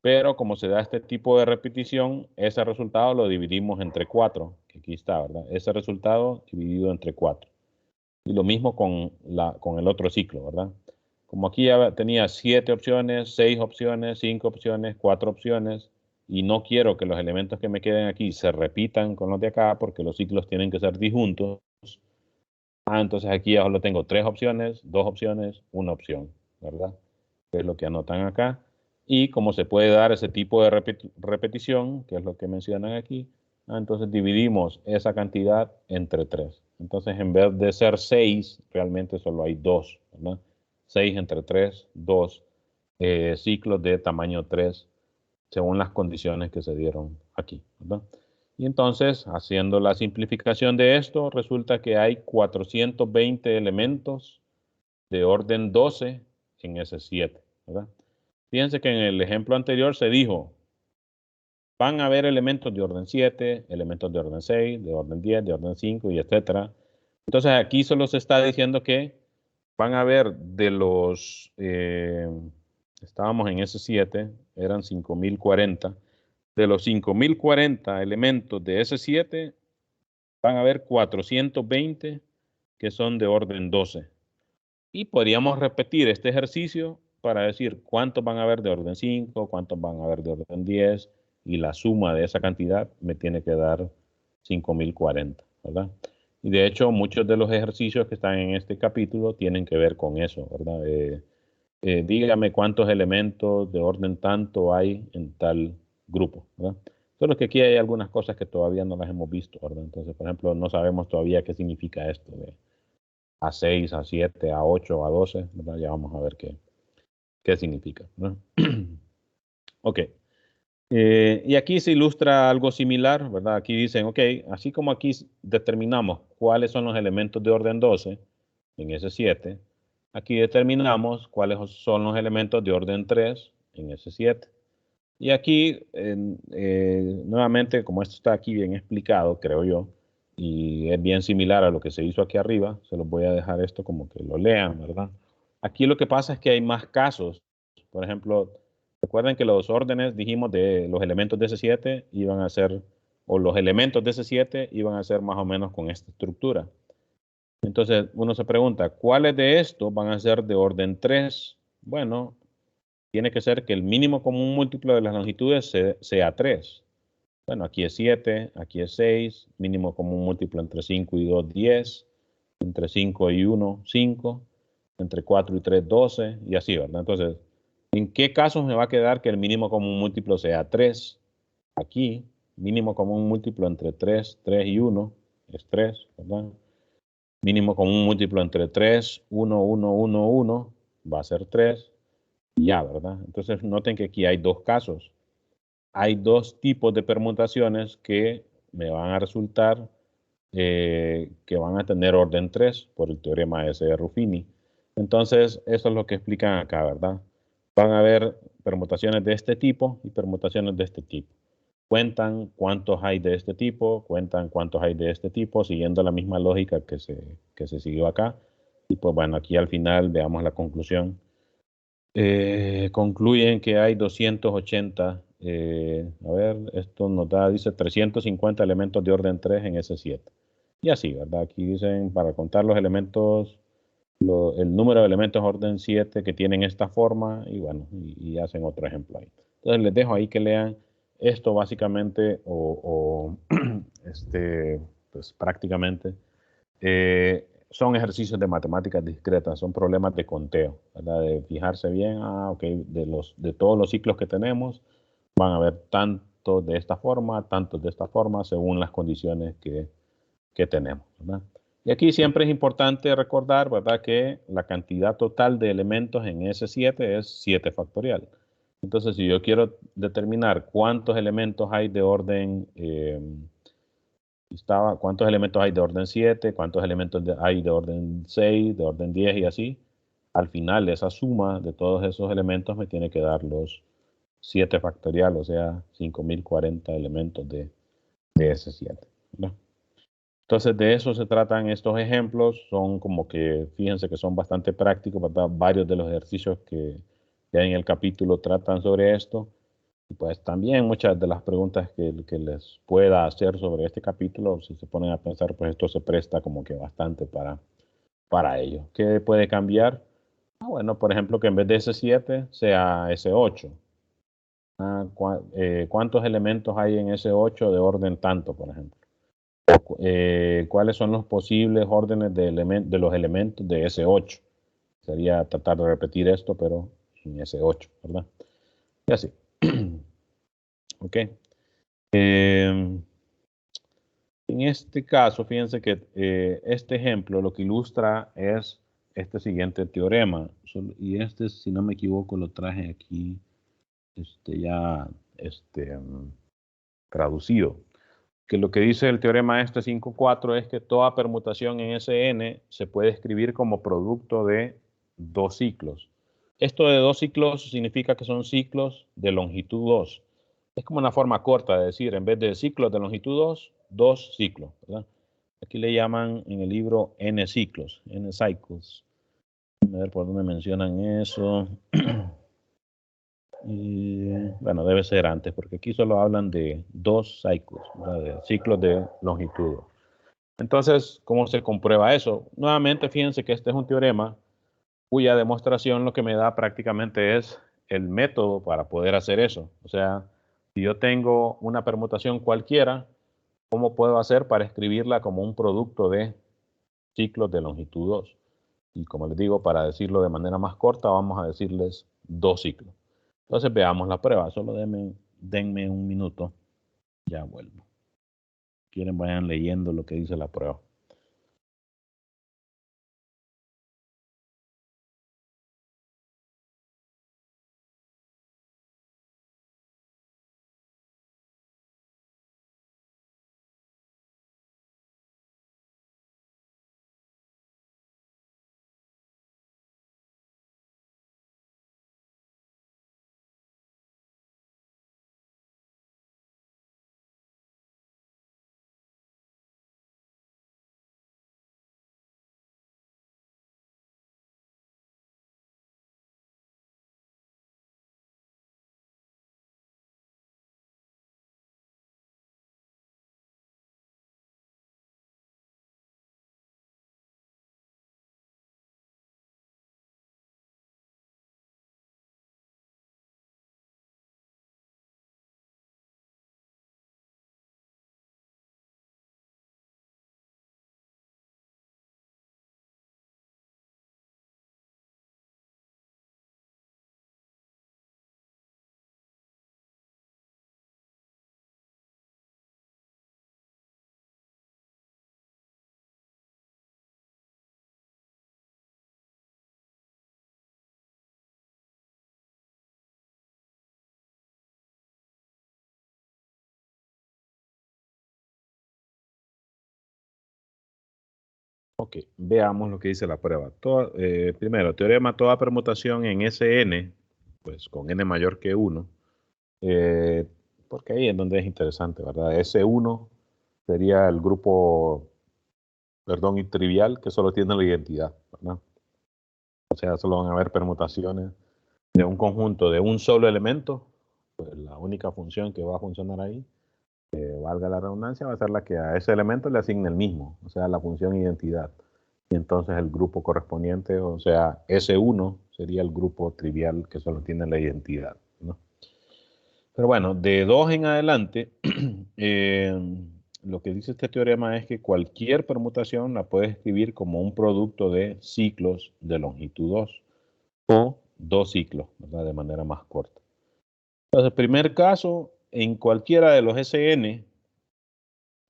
Pero como se da este tipo de repetición, ese resultado lo dividimos entre 4, que aquí está, ¿verdad? Ese resultado dividido entre 4. Y lo mismo con el otro ciclo, ¿verdad? Como aquí ya tenía 7 opciones, 6 opciones, 5 opciones, 4 opciones, y no quiero que los elementos que me queden aquí se repitan con los de acá, porque los ciclos tienen que ser disjuntos. Entonces aquí ya solo tengo 3 opciones, 2 opciones, 1 opción, ¿verdad? Que es lo que anotan acá. Y como se puede dar ese tipo de repetición, que es lo que mencionan aquí, entonces dividimos esa cantidad entre 3. Entonces en vez de ser 6, realmente solo hay 2, ¿verdad? 6 entre 3, 2 ciclos de tamaño 3, según las condiciones que se dieron aquí, ¿verdad? Y entonces, haciendo la simplificación de esto, resulta que hay 420 elementos de orden 12 en S7, ¿verdad? Fíjense que en el ejemplo anterior se dijo, van a haber elementos de orden 7, elementos de orden 6, de orden 10, de orden 5 y etcétera. Entonces aquí solo se está diciendo que van a haber de los, estábamos en S7, eran 5040. De los 5040 elementos de S7, van a haber 420 que son de orden 12. Y podríamos repetir este ejercicio para decir cuántos van a haber de orden 5, cuántos van a haber de orden 10, y la suma de esa cantidad me tiene que dar 5040, ¿verdad? Y de hecho, muchos de los ejercicios que están en este capítulo tienen que ver con eso, ¿verdad? Dígame cuántos elementos de orden tanto hay en tal grupo, ¿verdad? Solo que aquí hay algunas cosas que todavía no las hemos visto, ¿verdad? Entonces, por ejemplo, no sabemos todavía qué significa esto de A6, A7, A8, A12, ¿verdad? Ya vamos a ver qué significa, ¿no? Ok. Y aquí se ilustra algo similar, ¿verdad? Aquí dicen, ok, así como aquí determinamos cuáles son los elementos de orden 12 en S7, aquí determinamos cuáles son los elementos de orden 3 en S7. Y aquí, nuevamente, como esto está aquí bien explicado, creo yo, y es bien similar a lo que se hizo aquí arriba, se los voy a dejar esto como que lo lean, ¿verdad? Aquí lo que pasa es que hay más casos. Por ejemplo, recuerden que los órdenes, dijimos, de los elementos de S7 iban a ser, o los elementos de S7 iban a ser más o menos con esta estructura. Entonces, uno se pregunta, ¿cuáles de estos van a ser de orden 3? Bueno, tiene que ser que el mínimo común múltiplo de las longitudes sea 3. Bueno, aquí es 7, aquí es 6, mínimo común múltiplo entre 5 y 2, 10, entre 5 y 1, 5, entre 4 y 3, 12, y así, ¿verdad? Entonces, ¿en qué casos me va a quedar que el mínimo común múltiplo sea 3? Aquí, mínimo común múltiplo entre 3, 3 y 1 es 3, ¿verdad? Mínimo común múltiplo entre 3, 1, 1, 1, 1 va a ser 3. Ya, ¿verdad? Entonces noten que aquí hay dos casos. Hay dos tipos de permutaciones que me van a resultar que van a tener orden 3 por el teorema ese de Ruffini. Entonces, eso es lo que explican acá, ¿verdad? Van a haber permutaciones de este tipo y permutaciones de este tipo. Cuentan cuántos hay de este tipo, cuentan cuántos hay de este tipo, siguiendo la misma lógica que se siguió acá. Y pues bueno, aquí al final veamos la conclusión. Concluyen que hay 280, a ver, esto nos da, dice 350 elementos de orden 3 en S7. Y así, ¿verdad? Aquí dicen para contar los elementos, el número de elementos orden 7 que tienen esta forma, y bueno, y hacen otro ejemplo ahí. Entonces les dejo ahí que lean esto básicamente, pues prácticamente. Son ejercicios de matemáticas discretas, son problemas de conteo, ¿verdad? De fijarse bien, ok, de todos los ciclos que tenemos, van a haber tantos de esta forma, tantos de esta forma, según las condiciones que tenemos, ¿verdad? Y aquí siempre es importante recordar, ¿verdad?, que la cantidad total de elementos en S7 es 7 factorial. Entonces, si yo quiero determinar cuántos elementos hay de orden cuántos elementos hay de orden 7, cuántos elementos hay de orden 6, de orden 10 y así. Al final, esa suma de todos esos elementos me tiene que dar los 7 factorial, o sea, 5040 elementos de S7, ¿no? Entonces, de eso se tratan estos ejemplos. Son como que, fíjense que son bastante prácticos, ¿verdad? Varios de los ejercicios que hay en el capítulo tratan sobre esto. Y pues también muchas de las preguntas que les pueda hacer sobre este capítulo, si se ponen a pensar, pues esto se presta como que bastante para ello. ¿Qué puede cambiar? Bueno, por ejemplo, que en vez de S7 sea S8. ¿Cuántos elementos hay en S8 de orden tanto, por ejemplo? ¿Cuáles son los posibles órdenes de los elementos de S8? Sería tratar de repetir esto, pero en S8, ¿verdad? Y así. Ok. En este caso, fíjense que este ejemplo lo que ilustra es este siguiente teorema. Y este, si no me equivoco, lo traje aquí ya traducido. Que lo que dice el teorema este 5.4 es que toda permutación en Sn se puede escribir como producto de dos ciclos. Esto de dos ciclos significa que son ciclos de longitud 2. Es como una forma corta de decir, en vez de ciclos de longitud 2, dos ciclos, ¿verdad? Aquí le llaman en el libro n ciclos, n cycles. A ver por dónde mencionan eso. Y, bueno, debe ser antes, porque aquí solo hablan de dos cycles, ¿verdad? De ciclos de longitud. Entonces, ¿cómo se comprueba eso? Nuevamente, fíjense que este es un teorema cuya demostración lo que me da prácticamente es el método para poder hacer eso. O sea, si yo tengo una permutación cualquiera, ¿cómo puedo hacer para escribirla como un producto de ciclos de longitud 2? Y como les digo, para decirlo de manera más corta, vamos a decirles dos ciclos. Entonces veamos la prueba. Solo denme un minuto. Ya vuelvo. Quieren, vayan leyendo lo que dice la prueba. Ok, veamos lo que dice la prueba. Primero, teorema, toda permutación en Sn, pues con n mayor que 1, porque ahí es donde es interesante, ¿verdad? S1 sería el grupo, perdón, y trivial que solo tiene la identidad, ¿verdad? O sea, solo van a haber permutaciones de un conjunto de un solo elemento, pues la única función que va a funcionar ahí, valga la redundancia, va a ser la que a ese elemento le asigne el mismo, o sea, la función identidad. Y entonces el grupo correspondiente, o sea, S1 sería el grupo trivial que solo tiene la identidad, ¿no? Pero bueno, de 2 en adelante, lo que dice este teorema es que cualquier permutación la puedes escribir como un producto de ciclos de longitud 2 o dos ciclos, ¿verdad? De manera más corta. Entonces, el primer caso, en cualquiera de los Sn,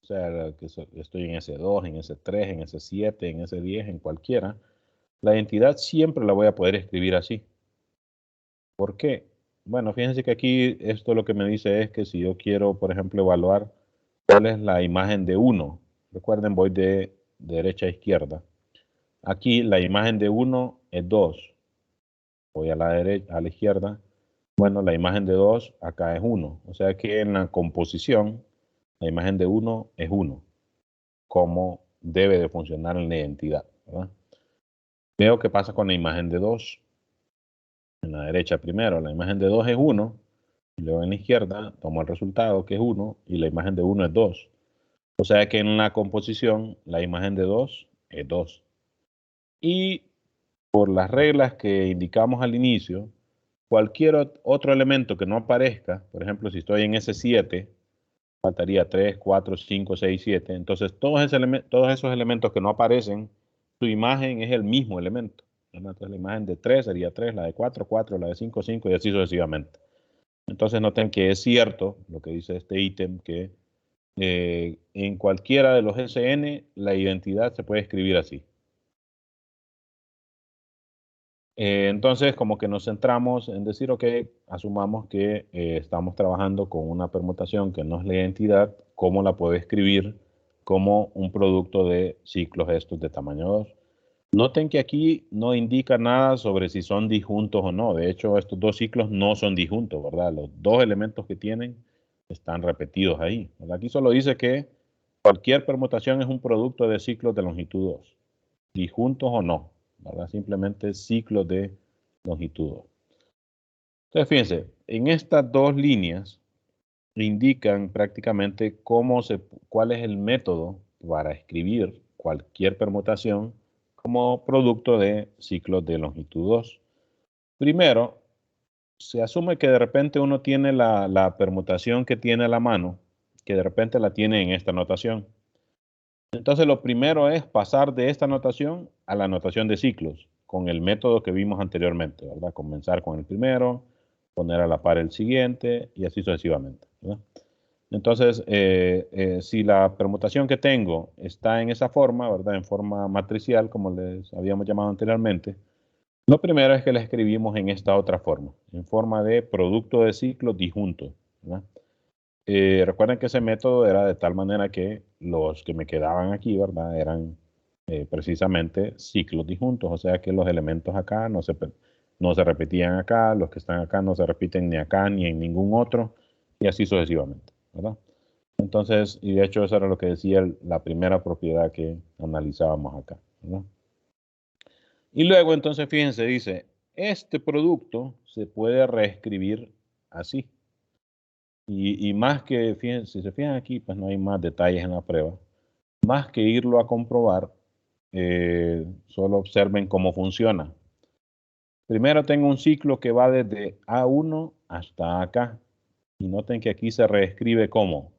o sea, que estoy en S2, en S3, en S7, en S10, en cualquiera, la identidad siempre la voy a poder escribir así. ¿Por qué? Bueno, fíjense que aquí esto lo que me dice es que si yo quiero, por ejemplo, evaluar cuál es la imagen de 1, recuerden, voy de derecha a izquierda. Aquí la imagen de 1 es 2. Voy a la derecha, a la izquierda. Bueno, la imagen de 2 acá es 1. O sea que en la composición, la imagen de 1 es 1. Como debe de funcionar en la identidad, ¿verdad? Veo qué pasa con la imagen de 2. En la derecha primero, la imagen de 2 es 1. Y luego en la izquierda tomo el resultado que es 1 y la imagen de 1 es 2. O sea que en la composición la imagen de 2 es 2. Y por las reglas que indicamos al inicio, cualquier otro elemento que no aparezca, por ejemplo, si estoy en S7, faltaría 3, 4, 5, 6, 7. Entonces, todos esos elementos que no aparecen, su imagen es el mismo elemento. Entonces, la imagen de 3 sería 3, la de 4, 4, la de 5, 5 y así sucesivamente. Entonces, noten que es cierto lo que dice este ítem, que en cualquiera de los SN la identidad se puede escribir así. Entonces, como que nos centramos en decir, ok, asumamos que estamos trabajando con una permutación que no es la identidad, ¿cómo la puedo escribir como un producto de ciclos estos de tamaño 2? Noten que aquí no indica nada sobre si son disjuntos o no. De hecho, estos dos ciclos no son disjuntos, ¿verdad? Los dos elementos que tienen están repetidos ahí, ¿verdad? Aquí solo dice que cualquier permutación es un producto de ciclos de longitud 2, disjuntos o no, ¿verdad? Simplemente ciclos de longitud 2. Entonces, fíjense, en estas dos líneas indican prácticamente cuál es el método para escribir cualquier permutación como producto de ciclos de longitud 2. Primero, se asume que de repente uno tiene la permutación que tiene a la mano, que de repente la tiene en esta notación. Entonces, lo primero es pasar de esta notación a la notación de ciclos, con el método que vimos anteriormente, ¿verdad? Comenzar con el primero, poner a la par el siguiente y así sucesivamente, ¿verdad? Entonces, si la permutación que tengo está en esa forma, ¿verdad? En forma matricial, como les habíamos llamado anteriormente, lo primero es que la escribimos en esta otra forma, en forma de producto de ciclos disjuntos, ¿verdad? Recuerden que ese método era de tal manera que los que me quedaban aquí, ¿verdad? Eran precisamente ciclos disjuntos, o sea que los elementos acá no se repetían acá, los que están acá no se repiten ni acá ni en ningún otro, y así sucesivamente, ¿verdad? Entonces, y de hecho eso era lo que decía la primera propiedad que analizábamos acá, ¿verdad? Y luego, entonces, fíjense, dice, este producto se puede reescribir así. Y más que, fíjense, si se fijan aquí, pues no hay más detalles en la prueba. Más que irlo a comprobar, solo observen cómo funciona. Primero tengo un ciclo que va desde A1 hasta acá. Y noten que aquí se reescribe como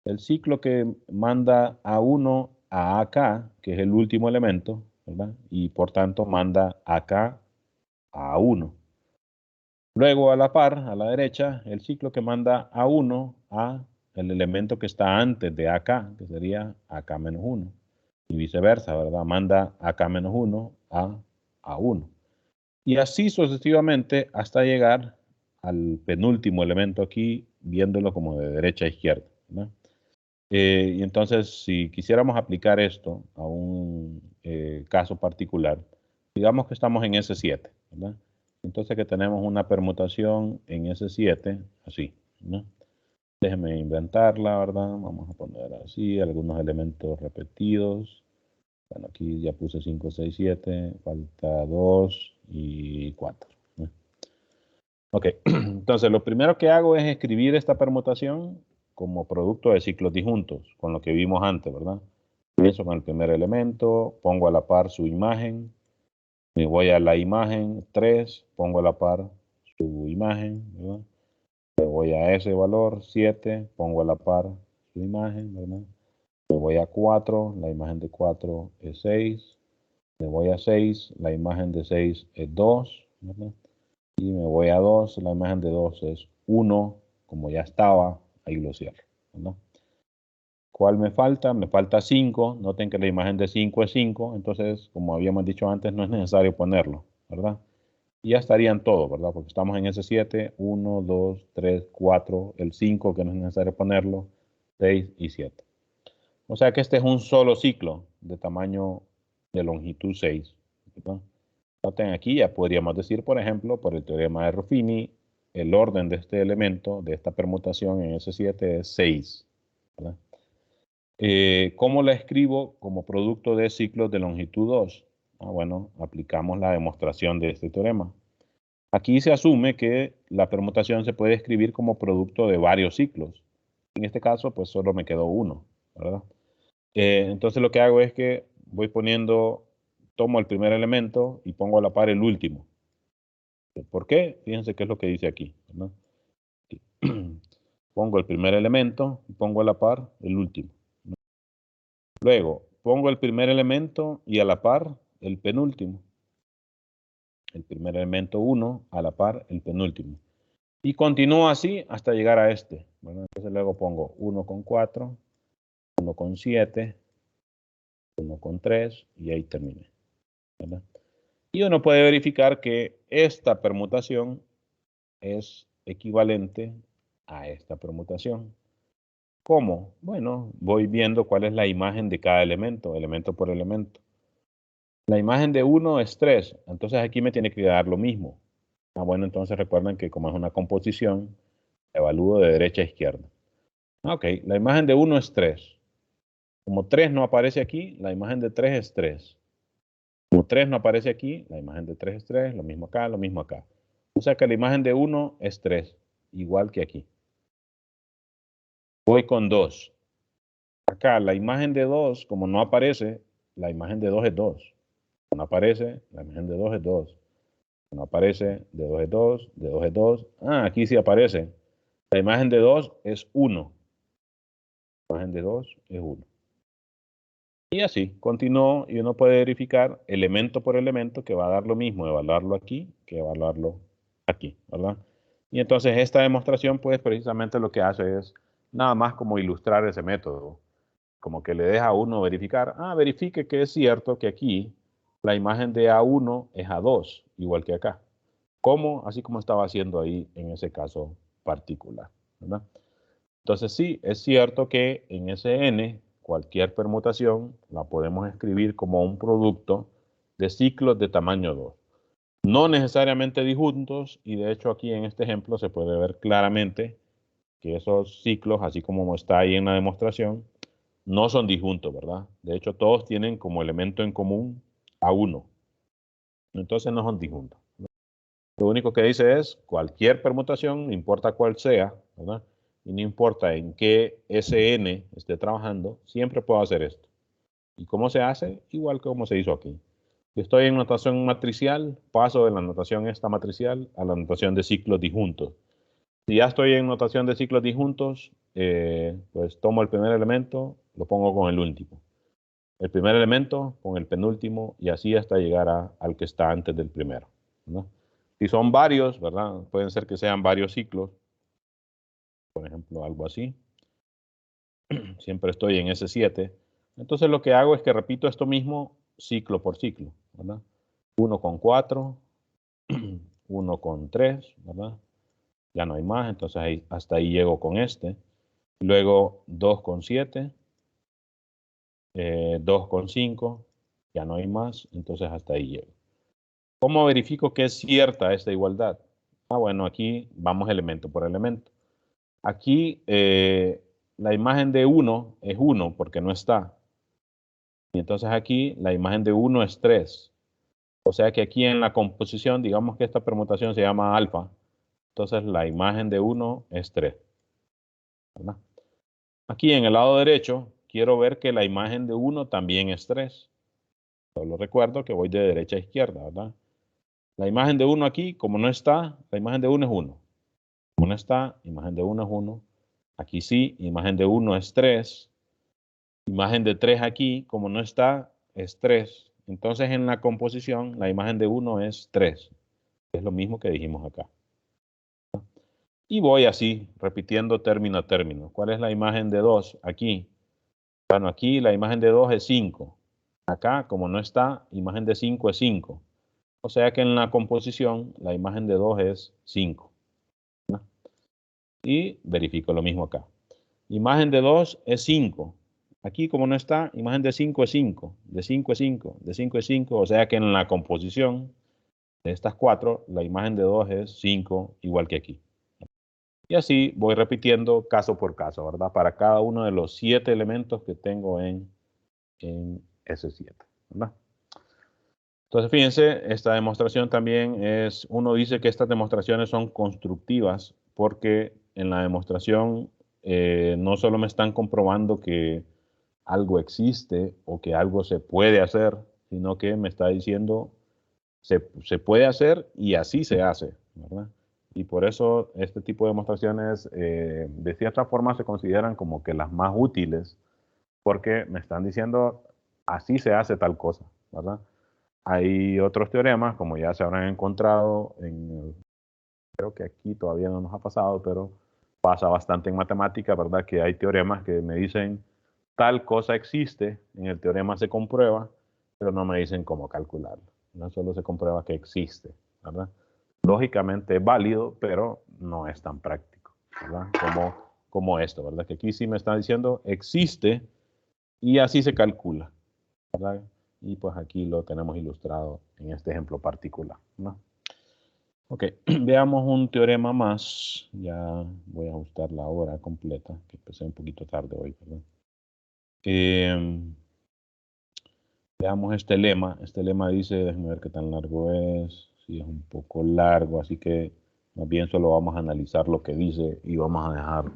el ciclo que manda A1 a acá, que es el último elemento, ¿verdad? Y por tanto manda acá a A1. Luego a la par, a la derecha, el ciclo que manda A1 a el elemento que está antes de acá, que sería AK-1. Y viceversa, ¿verdad? Manda AK-1 a A1. Y así sucesivamente hasta llegar al penúltimo elemento aquí, viéndolo como de derecha a izquierda, ¿verdad? Y entonces, si quisiéramos aplicar esto a un caso particular, digamos que estamos en S7, ¿verdad? Entonces que tenemos una permutación en S7, así, ¿no? Déjenme inventarla, ¿verdad? Vamos a poner así, algunos elementos repetidos. Bueno, aquí ya puse 5, 6, 7, falta 2 y 4. ¿No? Ok, entonces lo primero que hago es escribir esta permutación como producto de ciclos disjuntos, con lo que vimos antes, ¿verdad? Empiezo con el primer elemento, pongo a la par su imagen, me voy a la imagen 3, pongo a la par su imagen, ¿verdad? Me voy a ese valor 7, pongo a la par su imagen, ¿verdad? Me voy a 4, la imagen de 4 es 6, me voy a 6, la imagen de 6 es 2, ¿verdad? Y me voy a 2, la imagen de 2 es 1, como ya estaba, ahí lo cierro, ¿verdad? ¿Cuál me falta? Me falta 5, noten que la imagen de 5 es 5, entonces, como habíamos dicho antes, no es necesario ponerlo, ¿verdad? Y ya estarían todos, ¿verdad? Porque estamos en ese 7, 1, 2, 3, 4, el 5 que no es necesario ponerlo, 6 y 7. O sea que este es un solo ciclo de tamaño de longitud 6, ¿verdad? Noten aquí, ya podríamos decir, por ejemplo, por el teorema de Ruffini, el orden de este elemento, de esta permutación en S7 es 6, ¿verdad? ¿Cómo la escribo como producto de ciclos de longitud 2? Bueno, aplicamos la demostración de este teorema. Aquí se asume que la permutación se puede escribir como producto de varios ciclos. En este caso, pues solo me quedó uno, ¿verdad? Entonces lo que hago es que voy tomo el primer elemento y pongo a la par el último. ¿Por qué? Fíjense qué es lo que dice aquí, ¿verdad? Pongo el primer elemento y pongo a la par el último. Luego, pongo el primer elemento y a la par el penúltimo. El primer elemento 1, a la par el penúltimo. Y continúo así hasta llegar a este, ¿verdad? Entonces luego pongo 1 con 4, 1 con 7, 1 con 3 y ahí terminé, ¿verdad? Y uno puede verificar que esta permutación es equivalente a esta permutación. ¿Cómo? Bueno, voy viendo cuál es la imagen de cada elemento, elemento por elemento. La imagen de 1 es 3, entonces aquí me tiene que dar lo mismo. Bueno, entonces recuerden que como es una composición, evalúo de derecha a izquierda. Ok, la imagen de 1 es 3. Como 3 no aparece aquí, la imagen de 3 es 3. Como 3 no aparece aquí, la imagen de 3 es 3, lo mismo acá, lo mismo acá. O sea que la imagen de 1 es 3, igual que aquí. Voy con 2. Acá la imagen de 2, como no aparece, la imagen de 2 es 2. No aparece, la imagen de 2 es 2. No aparece, de 2 es 2, de 2 es 2. Ah, aquí sí aparece. La imagen de 2 es 1. La imagen de 2 es 1. Y así, continúo y uno puede verificar elemento por elemento que va a dar lo mismo evaluarlo aquí que evaluarlo aquí, ¿verdad? Y entonces esta demostración, pues precisamente lo que hace es nada más como ilustrar ese método, como que le deja a uno verificar, verifique que es cierto que aquí la imagen de A1 es A2, igual que acá. ¿Cómo? Así como estaba haciendo ahí en ese caso particular, ¿verdad? Entonces sí, es cierto que en Sn cualquier permutación la podemos escribir como un producto de ciclos de tamaño 2. No necesariamente disjuntos, y de hecho aquí en este ejemplo se puede ver claramente que esos ciclos, así como está ahí en la demostración, no son disjuntos, ¿verdad? De hecho, todos tienen como elemento en común A1. Entonces no son disjuntos. Lo único que dice es cualquier permutación, no importa cuál sea, ¿verdad? Y no importa en qué Sn esté trabajando, siempre puedo hacer esto. ¿Y cómo se hace? Igual que como se hizo aquí. Si estoy en notación matricial, paso de la notación esta matricial a la notación de ciclos disjuntos. Si ya estoy en notación de ciclos disjuntos, pues tomo el primer elemento, lo pongo con el último. El primer elemento con el penúltimo y así hasta llegar al que está antes del primero, ¿no? Si son varios, ¿verdad? Pueden ser que sean varios ciclos. Por ejemplo, algo así. Siempre estoy en S7. Entonces lo que hago es que repito esto mismo ciclo por ciclo, ¿verdad? 1 con 4, 1 con 3, ¿verdad? Ya no hay más, entonces hasta ahí llego con este. Luego 2 con 7, 2 con 5, ya no hay más, entonces hasta ahí llego. ¿Cómo verifico que es cierta esta igualdad? Bueno, aquí vamos elemento por elemento. Aquí la imagen de 1 es 1 porque no está. Y entonces aquí la imagen de 1 es 3. O sea que aquí en la composición, digamos que esta permutación se llama alfa. Entonces la imagen de 1 es 3. ¿Verdad? Aquí en el lado derecho, quiero ver que la imagen de 1 también es 3. Solo recuerdo que voy de derecha a izquierda, ¿verdad? La imagen de 1 aquí, como no está, la imagen de 1 es 1. Como no está, imagen de 1 es 1. Aquí sí, imagen de 1 es 3. Imagen de 3 aquí, como no está, es 3. Entonces en la composición, la imagen de 1 es 3. Es lo mismo que dijimos acá. Y voy así, repitiendo término a término. ¿Cuál es la imagen de 2? Aquí. Bueno, aquí la imagen de 2 es 5. Acá, como no está, imagen de 5 es 5. O sea que en la composición, la imagen de 2 es 5. ¿No? Y verifico lo mismo acá. Imagen de 2 es 5. Aquí, como no está, imagen de 5 es 5. De 5 es 5. De 5 es 5. O sea que en la composición de estas 4, la imagen de 2 es 5, igual que aquí. Y así voy repitiendo caso por caso, ¿verdad? Para cada uno de los 7 elementos que tengo en S7, ¿verdad? Entonces, fíjense, esta demostración también es, uno dice que estas demostraciones son constructivas porque en la demostración no solo me están comprobando que algo existe o que algo se puede hacer, sino que me está diciendo se puede hacer y así se hace, ¿verdad? Y por eso este tipo de demostraciones de cierta forma se consideran como que las más útiles porque me están diciendo así se hace tal cosa, ¿verdad? Hay otros teoremas, como ya se habrán encontrado, creo que aquí todavía no nos ha pasado, pero pasa bastante en matemática, ¿verdad? Que hay teoremas que me dicen tal cosa existe, en el teorema se comprueba, pero no me dicen cómo calcularlo, ¿verdad? Solo se comprueba que existe, ¿verdad? Lógicamente es válido, pero no es tan práctico, ¿verdad? Como esto, ¿verdad? Que aquí sí me está diciendo existe y así se calcula, ¿verdad? Y pues aquí lo tenemos ilustrado en este ejemplo particular, ¿no? Ok, veamos un teorema más. Ya voy a ajustar la hora completa, que empecé un poquito tarde hoy, ¿verdad? Veamos este lema. Este lema dice, déjenme ver qué tan largo es. Sí, es un poco largo, así que más bien solo vamos a analizar lo que dice y vamos a dejar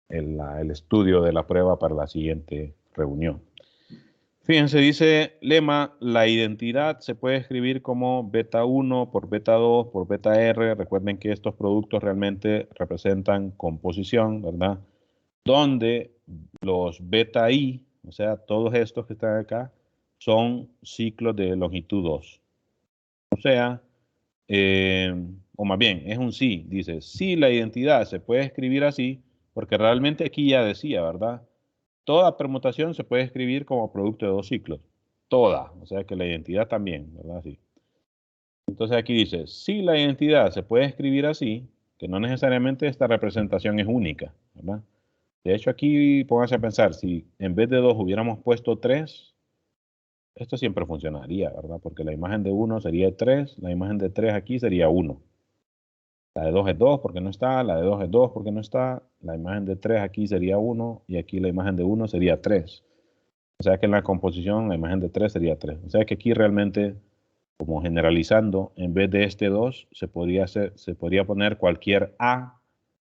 el estudio de la prueba para la siguiente reunión. Fíjense, dice lema, la identidad se puede escribir como beta 1 por beta 2 por beta R. Recuerden que estos productos realmente representan composición, ¿verdad? Donde los beta I, o sea, todos estos que están acá, son ciclos de longitud 2. O sea, o más bien, es un sí. Dice, sí, la identidad se puede escribir así, porque realmente aquí ya decía, ¿verdad? Toda permutación se puede escribir como producto de dos ciclos. Toda, o sea que la identidad también, ¿verdad? Sí. Entonces aquí dice, si la identidad se puede escribir así, que no necesariamente esta representación es única, ¿verdad? De hecho aquí pónganse a pensar, si en vez de 2 hubiéramos puesto 3, esto siempre funcionaría, ¿verdad? Porque la imagen de 1 sería 3, la imagen de 3 aquí sería 1. La de 2 es 2 porque no está, la de 2 es 2 porque no está, la imagen de 3 aquí sería 1 y aquí la imagen de 1 sería 3. O sea que en la composición la imagen de 3 sería 3. O sea que aquí realmente, como generalizando, en vez de este 2, se podría poner cualquier A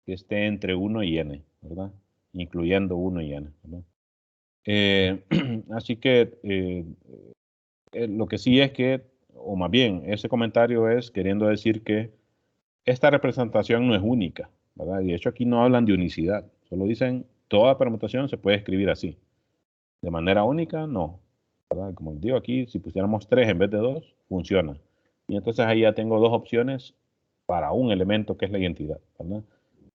que esté entre 1 y n, ¿verdad? Incluyendo 1 y n, ¿verdad? Así que lo que sí es que, o más bien, ese comentario es queriendo decir que esta representación no es única, ¿verdad? Y de hecho aquí no hablan de unicidad, solo dicen toda permutación se puede escribir así. De manera única, no. ¿Verdad? Como les digo aquí, si pusiéramos 3 en vez de 2, funciona. Y entonces ahí ya tengo dos opciones para un elemento que es la identidad, ¿verdad?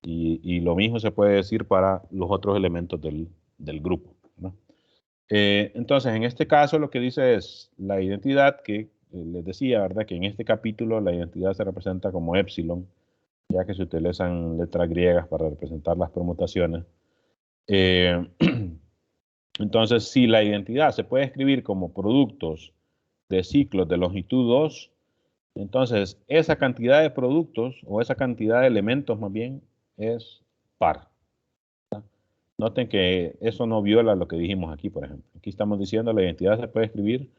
Y lo mismo se puede decir para los otros elementos del grupo, ¿verdad? Entonces, en este caso lo que dice es la identidad que les decía, ¿verdad? Que en este capítulo la identidad se representa como epsilon, ya que se utilizan letras griegas para representar las permutaciones. Entonces, si la identidad se puede escribir como productos de ciclos de longitud 2, entonces esa cantidad de productos o esa cantidad de elementos más bien es par. Noten que eso no viola lo que dijimos aquí, por ejemplo. Aquí estamos diciendo la identidad se puede escribir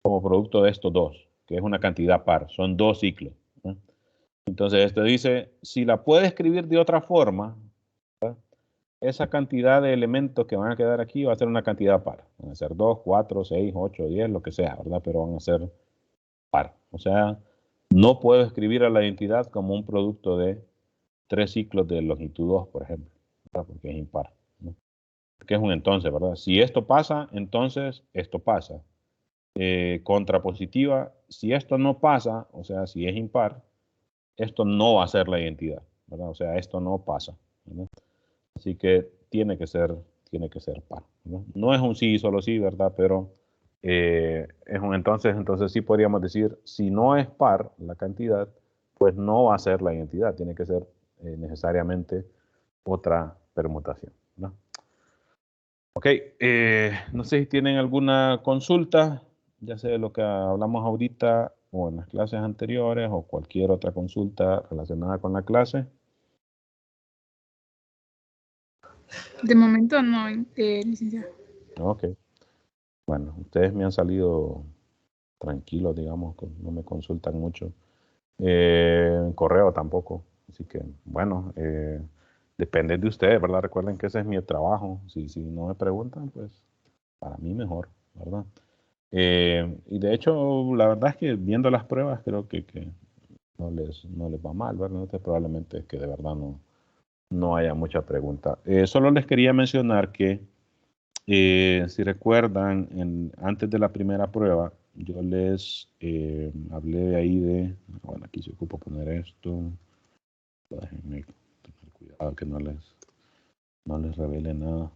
como producto de estos dos, que es una cantidad par, son dos ciclos, ¿no? Entonces, esto dice, si la puede escribir de otra forma, ¿verdad? Esa cantidad de elementos que van a quedar aquí va a ser una cantidad par. Van a ser 2, 4, 6, 8, 10, lo que sea, ¿verdad? Pero van a ser par. O sea, no puedo escribir a la identidad como un producto de 3 ciclos de longitud 2, por ejemplo, ¿verdad? Porque es impar, ¿no? Que es un entonces, ¿verdad? Si esto pasa, entonces esto pasa. Contrapositiva, si esto no pasa, o sea, si es impar, esto no va a ser la identidad, ¿verdad? O sea, esto no pasa, ¿verdad? Así que tiene que ser par, ¿no? No es un sí y solo sí, ¿verdad? Pero es un entonces sí podríamos decir, si no es par la cantidad, pues no va a ser la identidad, tiene que ser necesariamente otra permutación, ¿no? Ok, no sé si tienen alguna consulta, ya sea de lo que hablamos ahorita o en las clases anteriores o cualquier otra consulta relacionada con la clase. De momento no, licenciado. Ok, bueno, ustedes me han salido tranquilos, digamos, no me consultan mucho. En correo tampoco, así que bueno, depende de ustedes, ¿verdad? Recuerden que ese es mi trabajo, si no me preguntan, pues para mí mejor, ¿verdad? Y de hecho, la verdad es que viendo las pruebas creo que no les va mal, ¿verdad? Entonces, probablemente es que de verdad no haya mucha pregunta. Solo les quería mencionar que, si recuerdan, antes de la primera prueba, yo les hablé de ahí bueno, aquí se ocupa poner esto, déjenme tener cuidado que no les revele nada.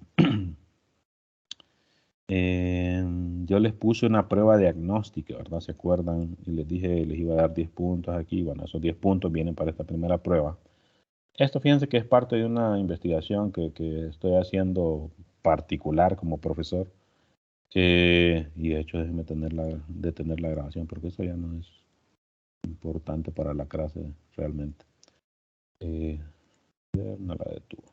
Yo les puse una prueba diagnóstica, ¿verdad? ¿Se acuerdan? Y les dije, les iba a dar 10 puntos aquí. Bueno, esos 10 puntos vienen para esta primera prueba. Esto fíjense que es parte de una investigación que estoy haciendo particular como profesor. Y de hecho déjenme detener la grabación porque eso ya no es importante para la clase realmente. No la detuve.